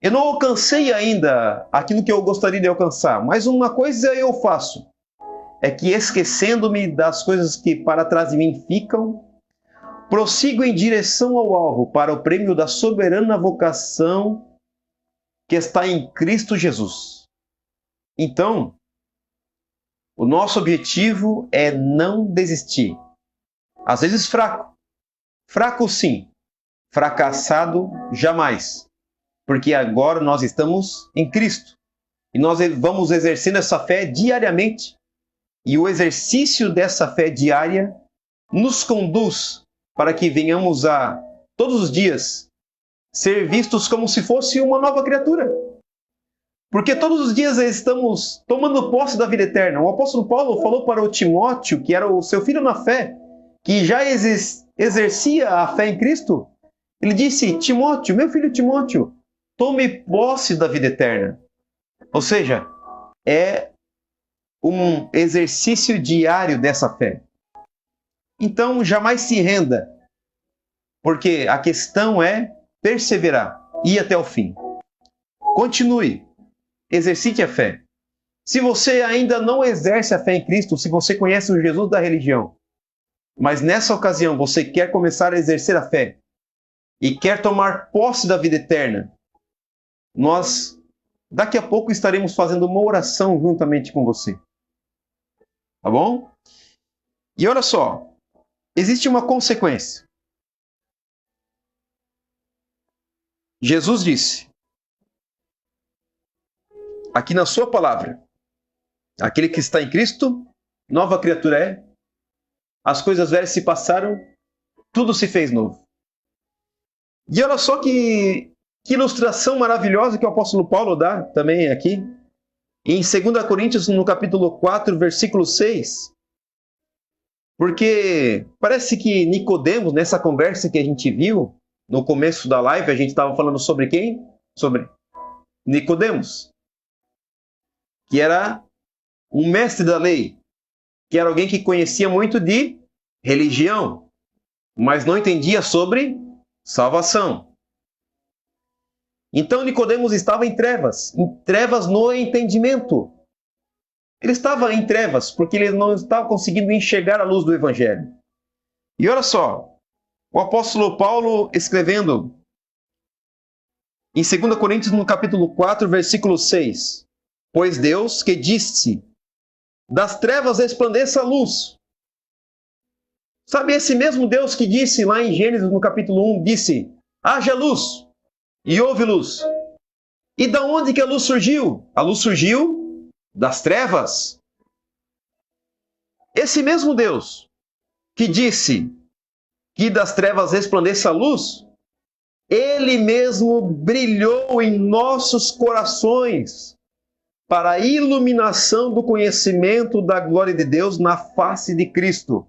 Eu não alcancei ainda aquilo que eu gostaria de alcançar, mas uma coisa eu faço. É que, esquecendo-me das coisas que para trás de mim ficam, prossigo em direção ao alvo, para o prêmio da soberana vocação que está em Cristo Jesus. Então, o nosso objetivo é não desistir. Às vezes fraco. Fraco sim. Fracassado jamais. Porque agora nós estamos em Cristo. E nós vamos exercendo essa fé diariamente. E o exercício dessa fé diária nos conduz para que venhamos a, todos os dias, ser vistos como se fosse uma nova criatura. Porque todos os dias estamos tomando posse da vida eterna. O apóstolo Paulo falou para o Timóteo, que era o seu filho na fé, que já exercia a fé em Cristo. Ele disse, Timóteo, meu filho Timóteo, tome posse da vida eterna. Ou seja, é um exercício diário dessa fé. Então, jamais se renda, porque a questão é perseverar, ir até o fim. Continue, exercite a fé. Se você ainda não exerce a fé em Cristo, se você conhece o Jesus da religião, mas nessa ocasião você quer começar a exercer a fé e quer tomar posse da vida eterna, nós daqui a pouco estaremos fazendo uma oração juntamente com você. Tá bom? E olha só, existe uma consequência. Jesus disse, aqui na sua palavra, aquele que está em Cristo, nova criatura é, as coisas velhas se passaram, tudo se fez novo. E olha só que ilustração maravilhosa que o apóstolo Paulo dá também aqui, em 2 Coríntios, no capítulo 4, versículo 6. Porque parece que Nicodemos, nessa conversa que a gente viu, no começo da live, a gente estava falando sobre quem? Sobre Nicodemos, que era um mestre da lei, que era alguém que conhecia muito de religião, mas não entendia sobre salvação. Então Nicodemos estava em trevas no entendimento. Ele estava em trevas porque ele não estava conseguindo enxergar a luz do Evangelho. E olha só, o apóstolo Paulo escrevendo em 2 Coríntios, no capítulo 4, versículo 6. Pois Deus que disse, das trevas resplandeça a luz. Sabe, esse mesmo Deus que disse lá em Gênesis, no capítulo 1, disse, haja luz, e houve luz. E da onde que a luz surgiu? A luz surgiu das trevas. Esse mesmo Deus que disse que das trevas resplandeça a luz, Ele mesmo brilhou em nossos corações para a iluminação do conhecimento da glória de Deus na face de Cristo.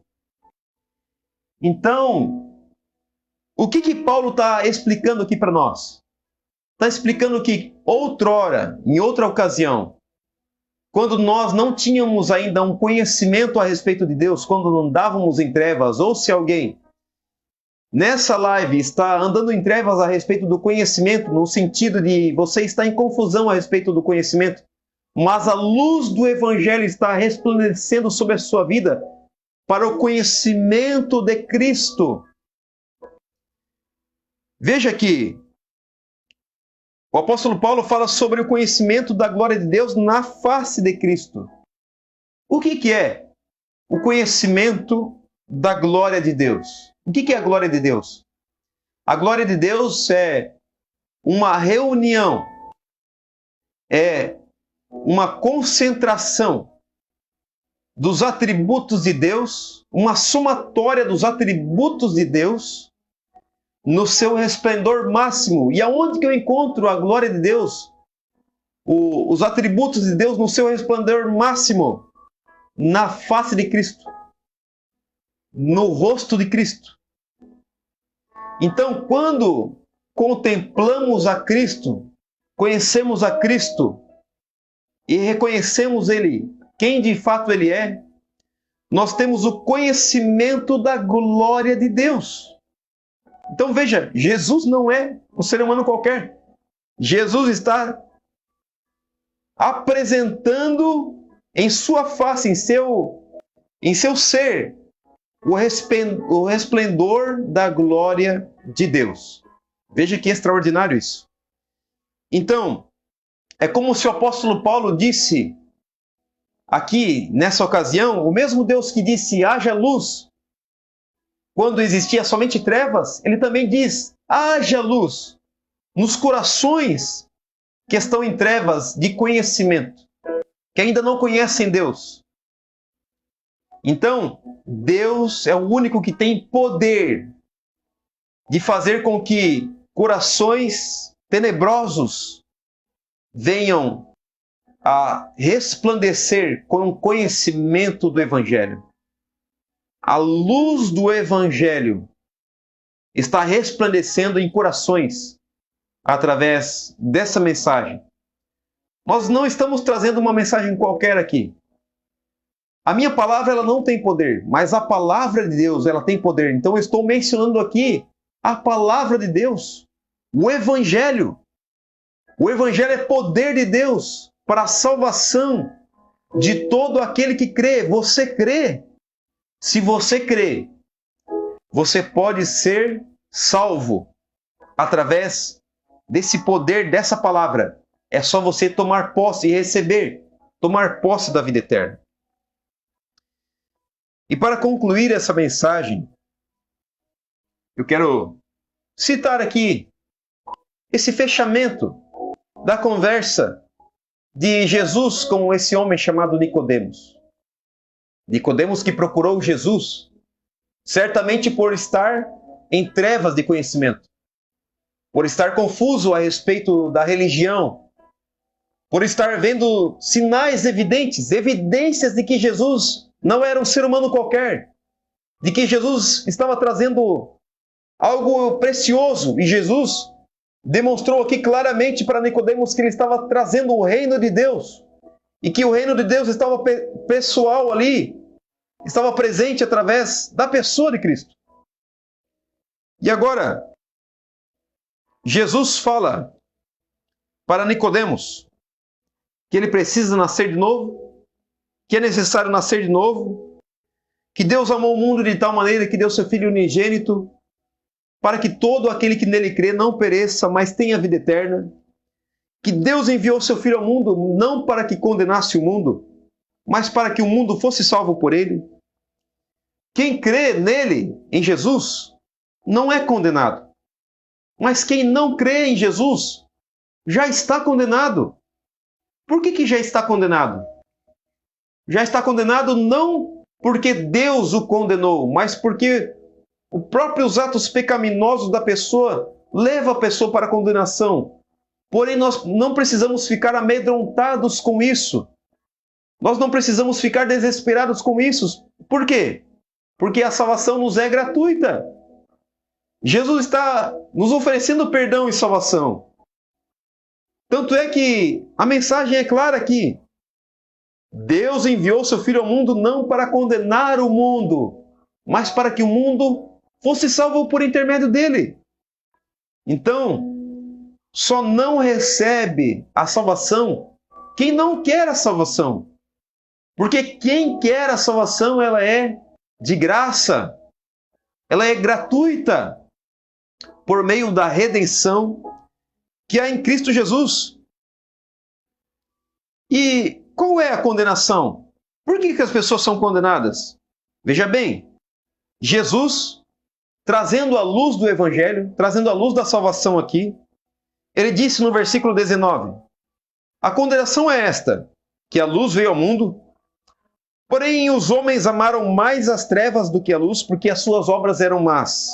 Então, o que Paulo está explicando aqui para nós? Está explicando que outrora, em outra ocasião, quando nós não tínhamos ainda um conhecimento a respeito de Deus, quando andávamos em trevas, ou se alguém nessa live está andando em trevas a respeito do conhecimento, no sentido de você está em confusão a respeito do conhecimento, mas a luz do Evangelho está resplandecendo sobre a sua vida para o conhecimento de Cristo. Veja que o apóstolo Paulo fala sobre o conhecimento da glória de Deus na face de Cristo. O que é o conhecimento da glória de Deus? O que é a glória de Deus? A glória de Deus é uma reunião, é uma concentração dos atributos de Deus, uma somatória dos atributos de Deus no seu resplendor máximo. E aonde que eu encontro a glória de Deus? Os atributos de Deus no seu resplendor máximo? Na face de Cristo. No rosto de Cristo. Então, quando contemplamos a Cristo, conhecemos a Cristo e reconhecemos Ele, quem de fato Ele é, nós temos o conhecimento da glória de Deus. Então veja, Jesus não é um ser humano qualquer. Jesus está apresentando em sua face, em seu ser, o resplendor da glória de Deus. Veja que extraordinário isso. Então, é como se o apóstolo Paulo disse aqui, nessa ocasião, o mesmo Deus que disse, haja luz, quando existia somente trevas, ele também diz, haja luz nos corações que estão em trevas de conhecimento, que ainda não conhecem Deus. Então, Deus é o único que tem poder de fazer com que corações tenebrosos venham a resplandecer com o conhecimento do Evangelho. A luz do Evangelho está resplandecendo em corações através dessa mensagem. Nós não estamos trazendo uma mensagem qualquer aqui. A minha palavra ela não tem poder, mas a palavra de Deus ela tem poder. Então eu estou mencionando aqui a palavra de Deus, o Evangelho. O Evangelho é poder de Deus para a salvação de todo aquele que crê. Você crê? Se você crê, você pode ser salvo através desse poder dessa palavra. É só você tomar posse e receber, tomar posse da vida eterna. E para concluir essa mensagem, eu quero citar aqui esse fechamento da conversa de Jesus com esse homem chamado Nicodemos. Nicodemos que procurou Jesus, certamente por estar em trevas de conhecimento, por estar confuso a respeito da religião, por estar vendo sinais evidentes, evidências de que Jesus não era um ser humano qualquer, de que Jesus estava trazendo algo precioso, e Jesus demonstrou aqui claramente para Nicodemos que ele estava trazendo o reino de Deus, e que o reino de Deus estava pessoal ali, estava presente através da pessoa de Cristo. E agora, Jesus fala para Nicodemos que ele precisa nascer de novo, que é necessário nascer de novo, que Deus amou o mundo de tal maneira que deu seu Filho unigênito, para que todo aquele que nele crê não pereça, mas tenha vida eterna, que Deus enviou seu Filho ao mundo não para que condenasse o mundo, mas para que o mundo fosse salvo por ele. Quem crê nele, em Jesus, não é condenado. Mas quem não crê em Jesus já está condenado. Por que já está condenado? Já está condenado não porque Deus o condenou, mas porque os próprios atos pecaminosos da pessoa levam a pessoa para a condenação. Porém, nós não precisamos ficar amedrontados com isso. Nós não precisamos ficar desesperados com isso. Por quê? Porque a salvação nos é gratuita. Jesus está nos oferecendo perdão e salvação. Tanto é que a mensagem é clara aqui. Deus enviou seu Filho ao mundo não para condenar o mundo, mas para que o mundo fosse salvo por intermédio dele. Então, só não recebe a salvação quem não quer a salvação. Porque quem quer a salvação, ela é de graça. Ela é gratuita por meio da redenção que há em Cristo Jesus. E qual é a condenação? Por que as pessoas são condenadas? Veja bem, Jesus, trazendo a luz do Evangelho, trazendo a luz da salvação aqui, ele disse no versículo 19, a condenação é esta, que a luz veio ao mundo, porém os homens amaram mais as trevas do que a luz, porque as suas obras eram más.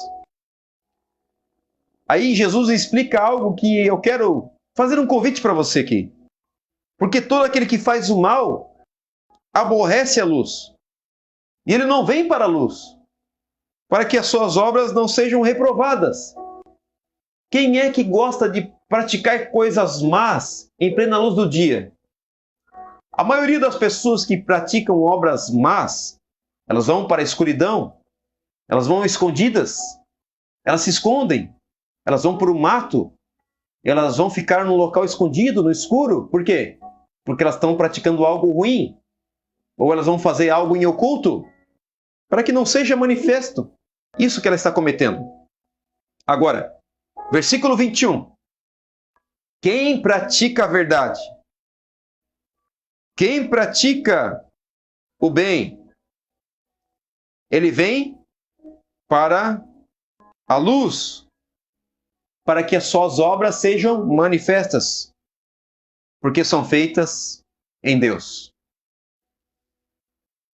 Aí Jesus explica algo que eu quero fazer um convite para você aqui. Porque todo aquele que faz o mal aborrece a luz. E ele não vem para a luz, para que as suas obras não sejam reprovadas. Quem é que gosta de praticar coisas más em plena luz do dia? A maioria das pessoas que praticam obras más, elas vão para a escuridão, elas vão escondidas, elas se escondem, elas vão para o mato, elas vão ficar num local escondido, no escuro. Por quê? Porque elas estão praticando algo ruim, ou elas vão fazer algo em oculto, para que não seja manifesto isso que ela está cometendo. Agora, versículo 21. Quem pratica a verdade, quem pratica o bem, ele vem para a luz, para que as suas obras sejam manifestas, porque são feitas em Deus.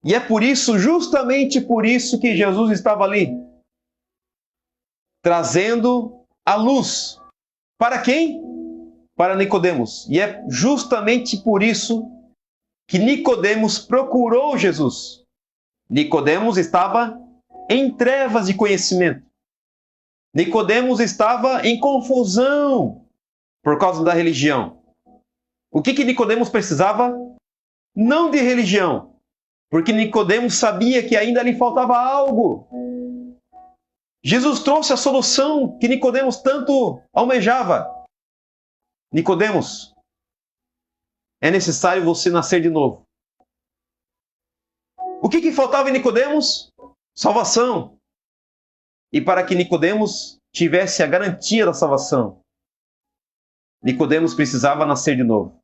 E é por isso, justamente por isso, que Jesus estava ali, trazendo a luz. Para quem? Para Nicodemos. E é justamente por isso que Nicodemos procurou Jesus. Nicodemos estava em trevas de conhecimento. Nicodemos estava em confusão por causa da religião. O que Nicodemos precisava? Não de religião, porque Nicodemos sabia que ainda lhe faltava algo. Jesus trouxe a solução que Nicodemos tanto almejava. Nicodemos, é necessário você nascer de novo. O que faltava em Nicodemos? Salvação. E para que Nicodemos tivesse a garantia da salvação, Nicodemos precisava nascer de novo.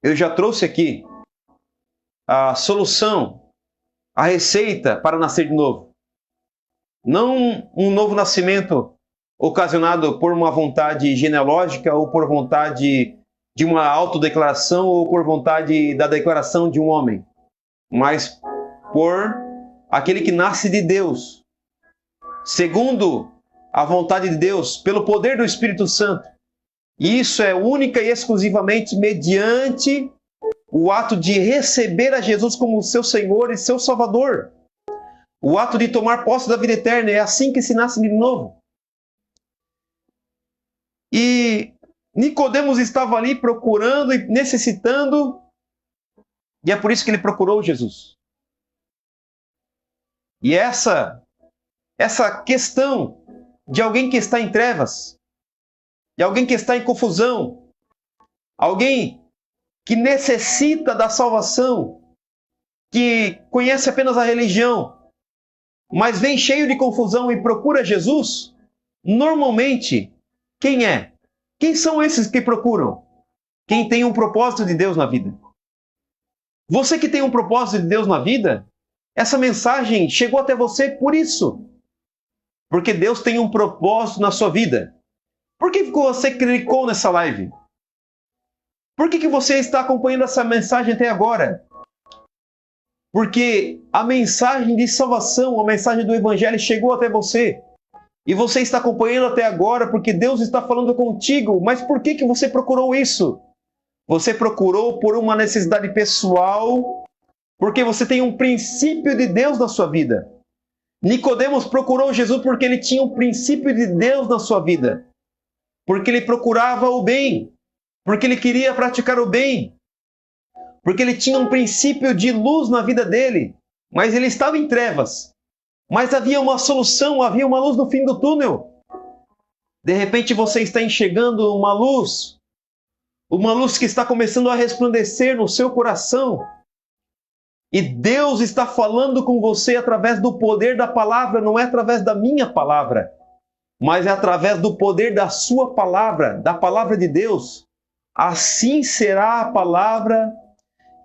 Eu já trouxe aqui a solução, a receita para nascer de novo. Não um novo nascimento ocasionado por uma vontade genealógica ou por vontade de uma autodeclaração ou por vontade da declaração de um homem, mas por aquele que nasce de Deus, segundo a vontade de Deus, pelo poder do Espírito Santo. E isso é única e exclusivamente mediante o ato de receber a Jesus como seu Senhor e seu Salvador. O ato de tomar posse da vida eterna. É assim que se nasce de novo. E Nicodemos estava ali procurando e necessitando, e é por isso que ele procurou Jesus. E essa questão de alguém que está em trevas, de alguém que está em confusão, alguém que necessita da salvação, que conhece apenas a religião, mas vem cheio de confusão e procura Jesus, normalmente, quem é? Quem são esses que procuram? Quem tem um propósito de Deus na vida. Você que tem um propósito de Deus na vida, essa mensagem chegou até você por isso. Porque Deus tem um propósito na sua vida. Por que você clicou nessa live? Por que você está acompanhando essa mensagem até agora? Porque a mensagem de salvação, a mensagem do Evangelho chegou até você. E você está acompanhando até agora porque Deus está falando contigo. Mas por que você procurou isso? Você procurou por uma necessidade pessoal, porque você tem um princípio de Deus na sua vida. Nicodemos procurou Jesus porque ele tinha um princípio de Deus na sua vida. Porque ele procurava o bem. Porque ele queria praticar o bem. Porque ele tinha um princípio de luz na vida dele. Mas ele estava em trevas. Mas havia uma solução, havia uma luz no fim do túnel. De repente você está enxergando uma luz que está começando a resplandecer no seu coração. E Deus está falando com você através do poder da palavra, não é através da minha palavra, mas é através do poder da sua palavra, da palavra de Deus. Assim será a palavra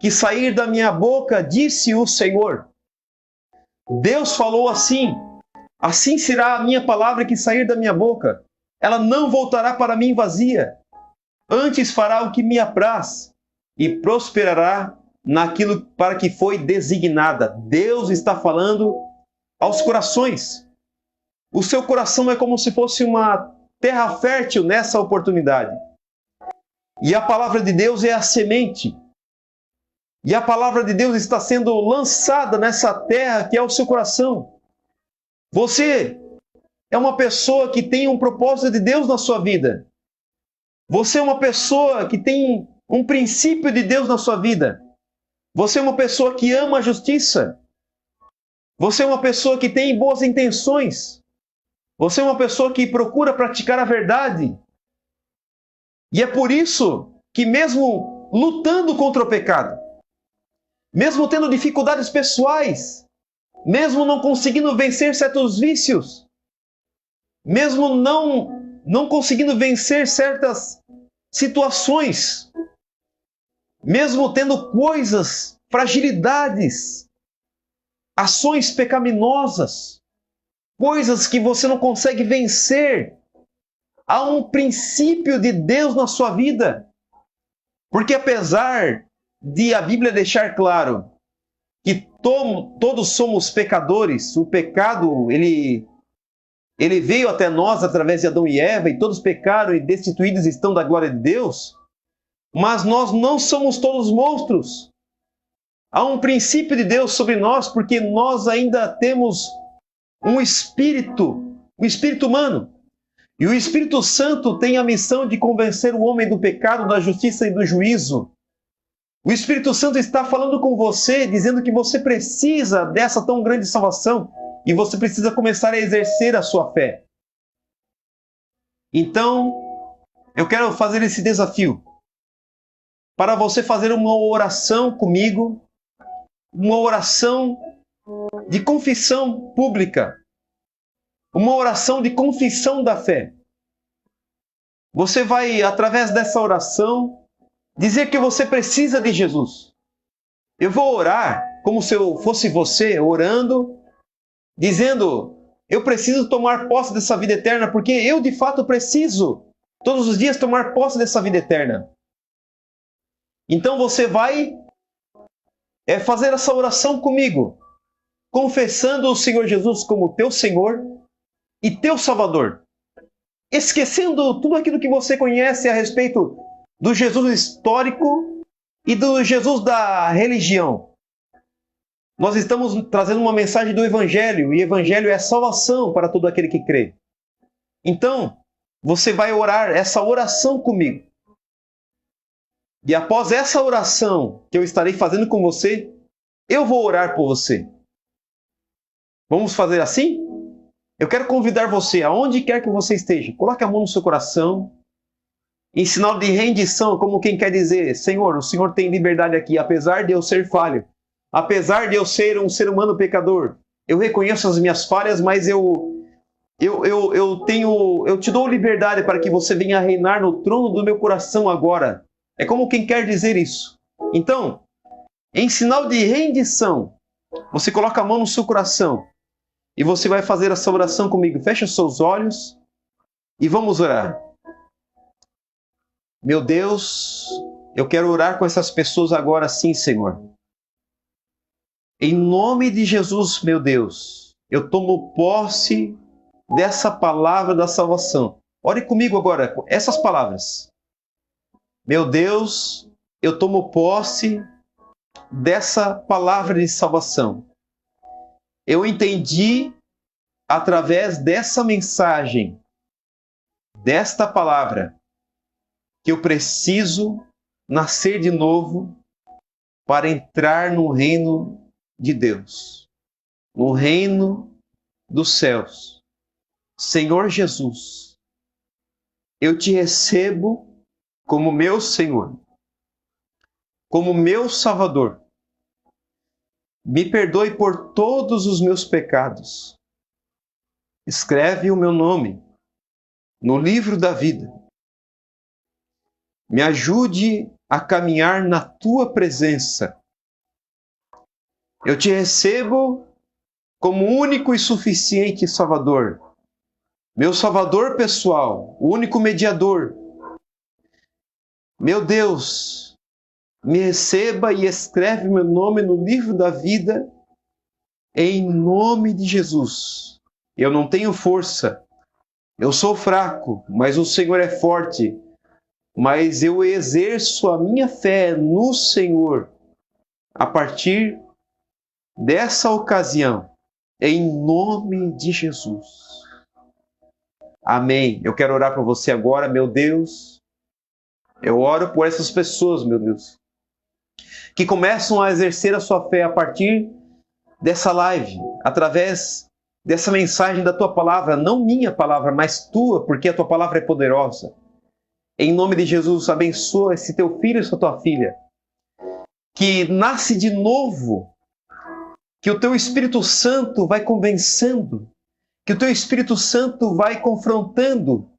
que sair da minha boca, disse o Senhor. Deus falou assim: assim será a minha palavra que sair da minha boca. Ela não voltará para mim vazia. Antes fará o que me apraz e prosperará naquilo para que foi designada. Deus está falando aos corações. O seu coração é como se fosse uma terra fértil nessa oportunidade. E a palavra de Deus é a semente. E a palavra de Deus está sendo lançada nessa terra que é o seu coração. Você é uma pessoa que tem um propósito de Deus na sua vida. Você é uma pessoa que tem um princípio de Deus na sua vida. Você é uma pessoa que ama a justiça. Você é uma pessoa que tem boas intenções. Você é uma pessoa que procura praticar a verdade. E é por isso que mesmo lutando contra o pecado, mesmo tendo dificuldades pessoais, mesmo não conseguindo vencer certos vícios, mesmo não conseguindo vencer certas situações, mesmo tendo coisas, fragilidades, ações pecaminosas, coisas que você não consegue vencer, há um princípio de Deus na sua vida. Porque apesar de a Bíblia deixar claro que todos somos pecadores, o pecado, ele veio até nós através de Adão e Eva, e todos pecaram e destituídos estão da glória de Deus, mas nós não somos todos monstros. Há um princípio de Deus sobre nós, porque nós ainda temos um espírito humano. E o Espírito Santo tem a missão de convencer o homem do pecado, da justiça e do juízo. O Espírito Santo está falando com você, dizendo que você precisa dessa tão grande salvação e você precisa começar a exercer a sua fé. Então, eu quero fazer esse desafio para você fazer uma oração comigo, uma oração de confissão pública, uma oração de confissão da fé. você vai, através dessa oração, dizer que você precisa de Jesus. Eu vou orar como se eu fosse você, orando, dizendo: eu preciso tomar posse dessa vida eterna, porque eu de fato preciso, todos os dias, tomar posse dessa vida eterna. Então você vai fazer essa oração comigo, confessando o Senhor Jesus como teu Senhor e teu Salvador, esquecendo tudo aquilo que você conhece a respeito do Jesus histórico e do Jesus da religião. Nós estamos trazendo uma mensagem do Evangelho, e o Evangelho é salvação para todo aquele que crê. Então, você vai orar essa oração comigo. E após essa oração que eu estarei fazendo com você, eu vou orar por você. Vamos fazer assim? Eu quero convidar você, aonde quer que você esteja, coloque a mão no seu coração, em sinal de rendição, como quem quer dizer: Senhor, o Senhor tem liberdade aqui, apesar de eu ser falho, apesar de eu ser um ser humano pecador. Eu reconheço as minhas falhas, mas eu te dou liberdade para que você venha reinar no trono do meu coração agora. É como quem quer dizer isso. Então, em sinal de rendição, você coloca a mão no seu coração e você vai fazer essa oração comigo. Feche os seus olhos e vamos orar. Meu Deus, eu quero orar com essas pessoas agora sim, Senhor. Em nome de Jesus, meu Deus, eu tomo posse dessa palavra da salvação. Ore comigo agora com essas palavras. Meu Deus, eu tomo posse dessa palavra de salvação. Eu entendi, através dessa mensagem, desta palavra, que eu preciso nascer de novo para entrar no reino de Deus, no reino dos céus. Senhor Jesus, eu te recebo como meu Senhor, como meu Salvador. Me perdoe por todos os meus pecados. Escreve o meu nome no livro da vida. Me ajude a caminhar na tua presença. Eu te recebo como único e suficiente Salvador. Meu Salvador pessoal, o único mediador. Meu Deus, me receba e escreve meu nome no livro da vida, em nome de Jesus. Eu não tenho força, eu sou fraco, mas o Senhor é forte. Mas eu exerço a minha fé no Senhor a partir dessa ocasião, em nome de Jesus. Amém. Eu quero orar por você agora, meu Deus. Eu oro por essas pessoas, meu Deus, que começam a exercer a sua fé a partir dessa live, através dessa mensagem da tua palavra, não minha palavra, mas tua, porque a tua palavra é poderosa. Em nome de Jesus, abençoa esse teu filho e essa tua filha, que nasce de novo, que o teu Espírito Santo vai convencendo, que o teu Espírito Santo vai confrontando,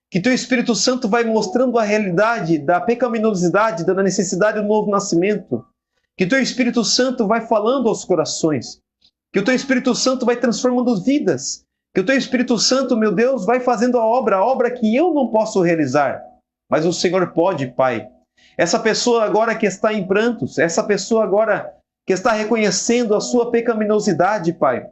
que o teu Espírito Santo vai mostrando a realidade da pecaminosidade, da necessidade do novo nascimento, que o teu Espírito Santo vai falando aos corações, que o teu Espírito Santo vai transformando vidas, que o teu Espírito Santo, meu Deus, vai fazendo a obra que eu não posso realizar, mas o Senhor pode, Pai. Essa pessoa agora que está em prantos, essa pessoa agora que está reconhecendo a sua pecaminosidade, Pai.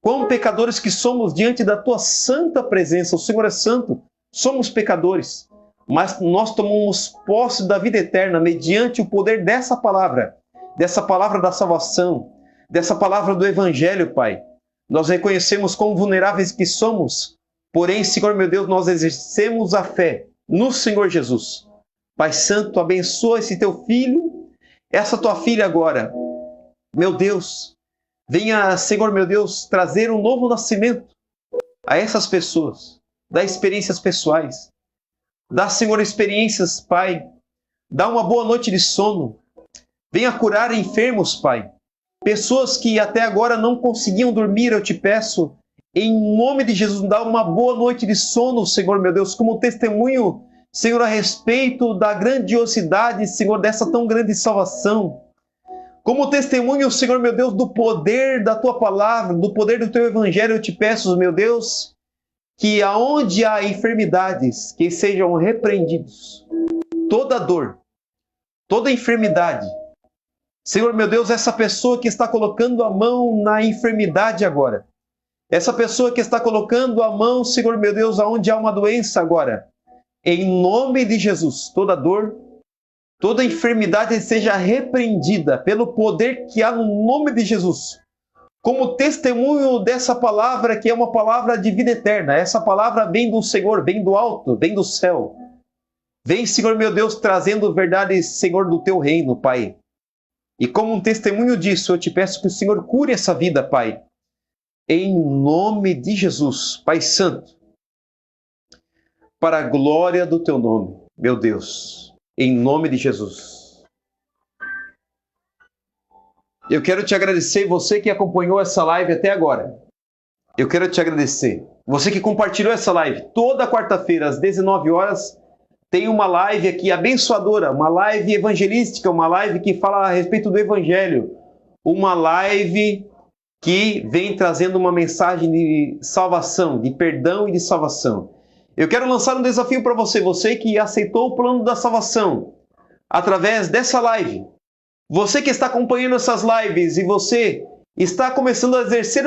Quão pecadores que somos diante da tua santa presença. O Senhor é santo, somos pecadores, mas nós tomamos posse da vida eterna mediante o poder dessa palavra da salvação, dessa palavra do Evangelho, Pai. Nós reconhecemos quão vulneráveis que somos, porém, Senhor meu Deus, nós exercemos a fé no Senhor Jesus. Pai Santo, abençoa esse teu filho, essa tua filha agora. Meu Deus, venha, Senhor meu Deus, trazer um novo nascimento a essas pessoas. Dá experiências pessoais. Dá, Senhor, experiências, Pai. Dá uma boa noite de sono. Venha curar enfermos, Pai. Pessoas que até agora não conseguiam dormir, eu te peço, em nome de Jesus, dá uma boa noite de sono, Senhor meu Deus, como testemunho Senhor, a respeito da grandiosidade, Senhor, dessa tão grande salvação. Como testemunho, Senhor, meu Deus, do poder da Tua palavra, do poder do Teu Evangelho, eu te peço, meu Deus, que aonde há enfermidades, que sejam repreendidos. Toda dor, toda enfermidade. Senhor, meu Deus, essa pessoa que está colocando a mão na enfermidade agora. Essa pessoa que está colocando a mão, Senhor, meu Deus, aonde há uma doença agora. Em nome de Jesus, toda dor, toda enfermidade seja repreendida pelo poder que há no nome de Jesus. Como testemunho dessa palavra, que é uma palavra de vida eterna. Essa palavra vem do Senhor, vem do alto, vem do céu. Vem, Senhor meu Deus, trazendo verdades, Senhor, do Teu reino, Pai. E como um testemunho disso, eu te peço que o Senhor cure essa vida, Pai. Em nome de Jesus, Pai Santo. Para a glória do Teu nome, meu Deus. Em nome de Jesus. Eu quero te agradecer, você que acompanhou essa live até agora. Eu quero te agradecer. Você que compartilhou essa live. Toda quarta-feira, às 19 horas, tem uma live aqui abençoadora, uma live evangelística, uma live que fala a respeito do Evangelho. Uma live que vem trazendo uma mensagem de salvação, de perdão e de salvação. Eu quero lançar um desafio para você, você que aceitou o plano da salvação, através dessa live. Você que está acompanhando essas lives e você está começando a exercer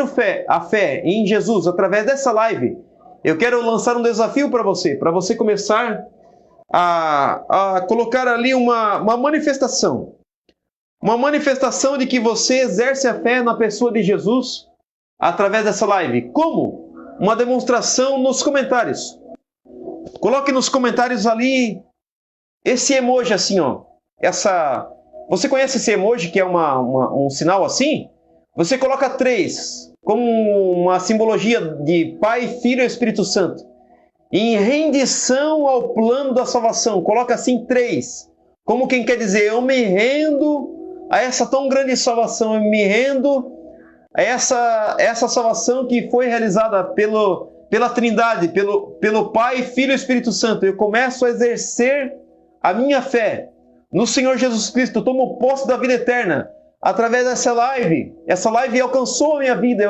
a fé em Jesus através dessa live, eu quero lançar um desafio para você começar a colocar ali uma manifestação. Uma manifestação de que você exerce a fé na pessoa de Jesus através dessa live. Como? Uma demonstração nos comentários. Coloque nos comentários ali esse emoji assim, ó. Você conhece esse emoji que é um sinal assim? Você coloca 3, como uma simbologia de Pai, Filho e Espírito Santo. Em rendição ao plano da salvação. Coloca assim 3. Como quem quer dizer, eu me rendo a essa tão grande salvação. Eu me rendo a essa salvação que foi realizada pela Trindade, pelo Pai, Filho e Espírito Santo. Eu começo a exercer a minha fé no Senhor Jesus Cristo. Eu tomo posse da vida eterna através dessa live. Essa live alcançou a minha vida.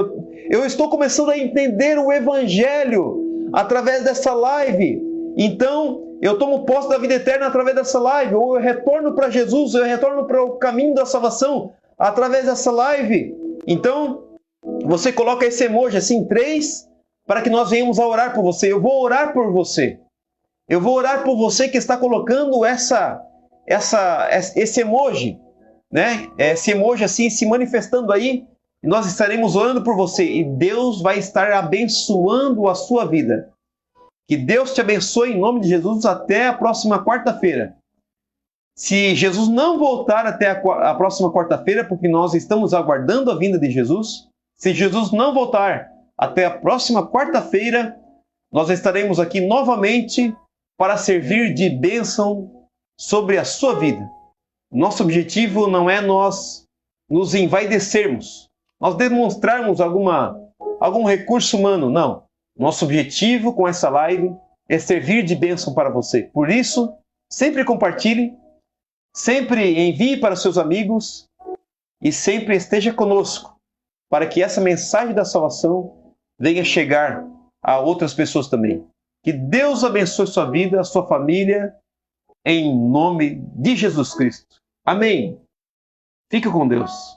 Eu estou começando a entender o Evangelho através dessa live. Então, eu tomo posse da vida eterna através dessa live. Ou eu retorno para Jesus, eu retorno para o caminho da salvação através dessa live. Então, você coloca esse emoji assim, 3, para que nós venhamos a orar por você. Eu vou orar por você. Eu vou orar por você que está colocando esse emoji, né? Esse emoji assim se manifestando aí. E nós estaremos orando por você. E Deus vai estar abençoando a sua vida. Que Deus te abençoe em nome de Jesus até a próxima quarta-feira. Se Jesus não voltar até a próxima quarta-feira, porque nós estamos aguardando a vinda de Jesus. Se Jesus não voltar até a próxima quarta-feira, nós estaremos aqui novamente para servir de bênção sobre a sua vida. Nosso objetivo não é nós nos envaidecermos, nós demonstrarmos algum recurso humano, não. Nosso objetivo com essa live é servir de bênção para você. Por isso, sempre compartilhe, sempre envie para seus amigos e sempre esteja conosco para que essa mensagem da salvação venha chegar a outras pessoas também. Que Deus abençoe sua vida, a sua família, em nome de Jesus Cristo. Amém. Fique com Deus.